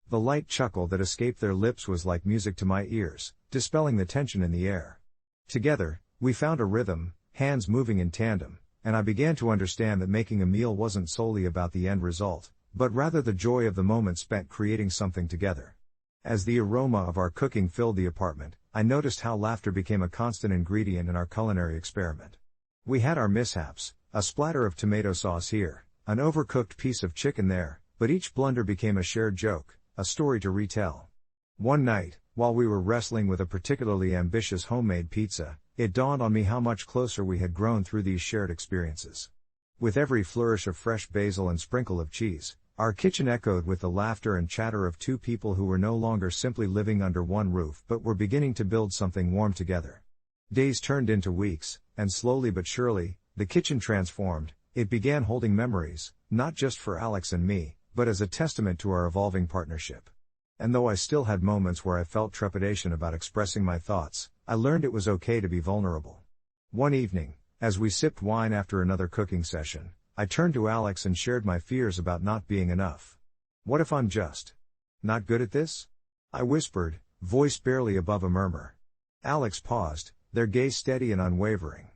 The light chuckle that escaped their lips was like music to my ears, dispelling the tension in the air. Together, we found a rhythm, hands moving in tandem, and I began to understand that making a meal wasn't solely about the end result, but rather the joy of the moment spent creating something together. As the aroma of our cooking filled the apartment, I noticed how laughter became a constant ingredient in our culinary experiment. We had our mishaps, a splatter of tomato sauce here, an overcooked piece of chicken there, but each blunder became a shared joke, a story to retell. One night, while we were wrestling with a particularly ambitious homemade pizza, it dawned on me how much closer we had grown through these shared experiences. With every flourish of fresh basil and sprinkle of cheese, our kitchen echoed with the laughter and chatter of two people who were no longer simply living under one roof but were beginning to build something warm together. Days turned into weeks, and slowly but surely, the kitchen transformed. It began holding memories, not just for Alex and me, but as a testament to our evolving partnership. And though I still had moments where I felt trepidation about expressing my thoughts, I learned it was okay to be vulnerable. One evening, as we sipped wine after another cooking session, I turned to Alex and shared my fears about not being enough. What if I'm just not good at this? I whispered, voice barely above a murmur. Alex paused, their gaze steady and unwavering.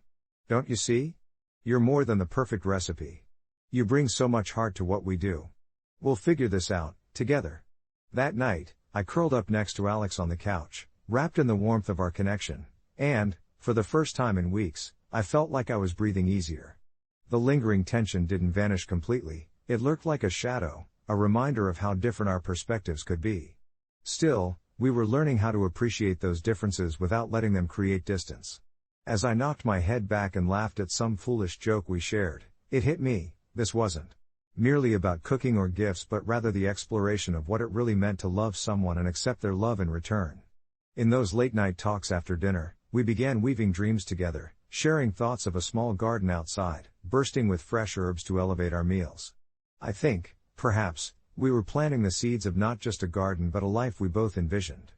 Don't you see? You're more than the perfect recipe. You bring so much heart to what we do. We'll figure this out, together. That night, I curled up next to Alex on the couch, wrapped in the warmth of our connection, and, for the first time in weeks, I felt like I was breathing easier. The lingering tension didn't vanish completely, it lurked like a shadow, a reminder of how different our perspectives could be. Still, we were learning how to appreciate those differences without letting them create distance. As I knocked my head back and laughed at some foolish joke we shared, it hit me, this wasn't merely about cooking or gifts but rather the exploration of what it really meant to love someone and accept their love in return. In those late-night talks after dinner, we began weaving dreams together, sharing thoughts of a small garden outside, bursting with fresh herbs to elevate our meals. I think, perhaps, we were planting the seeds of not just a garden but a life we both envisioned.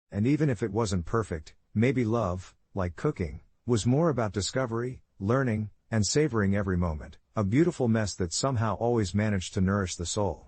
And even if it wasn't perfect, maybe love, like cooking, was more about discovery, learning, and savoring every moment, a beautiful mess that somehow always managed to nourish the soul.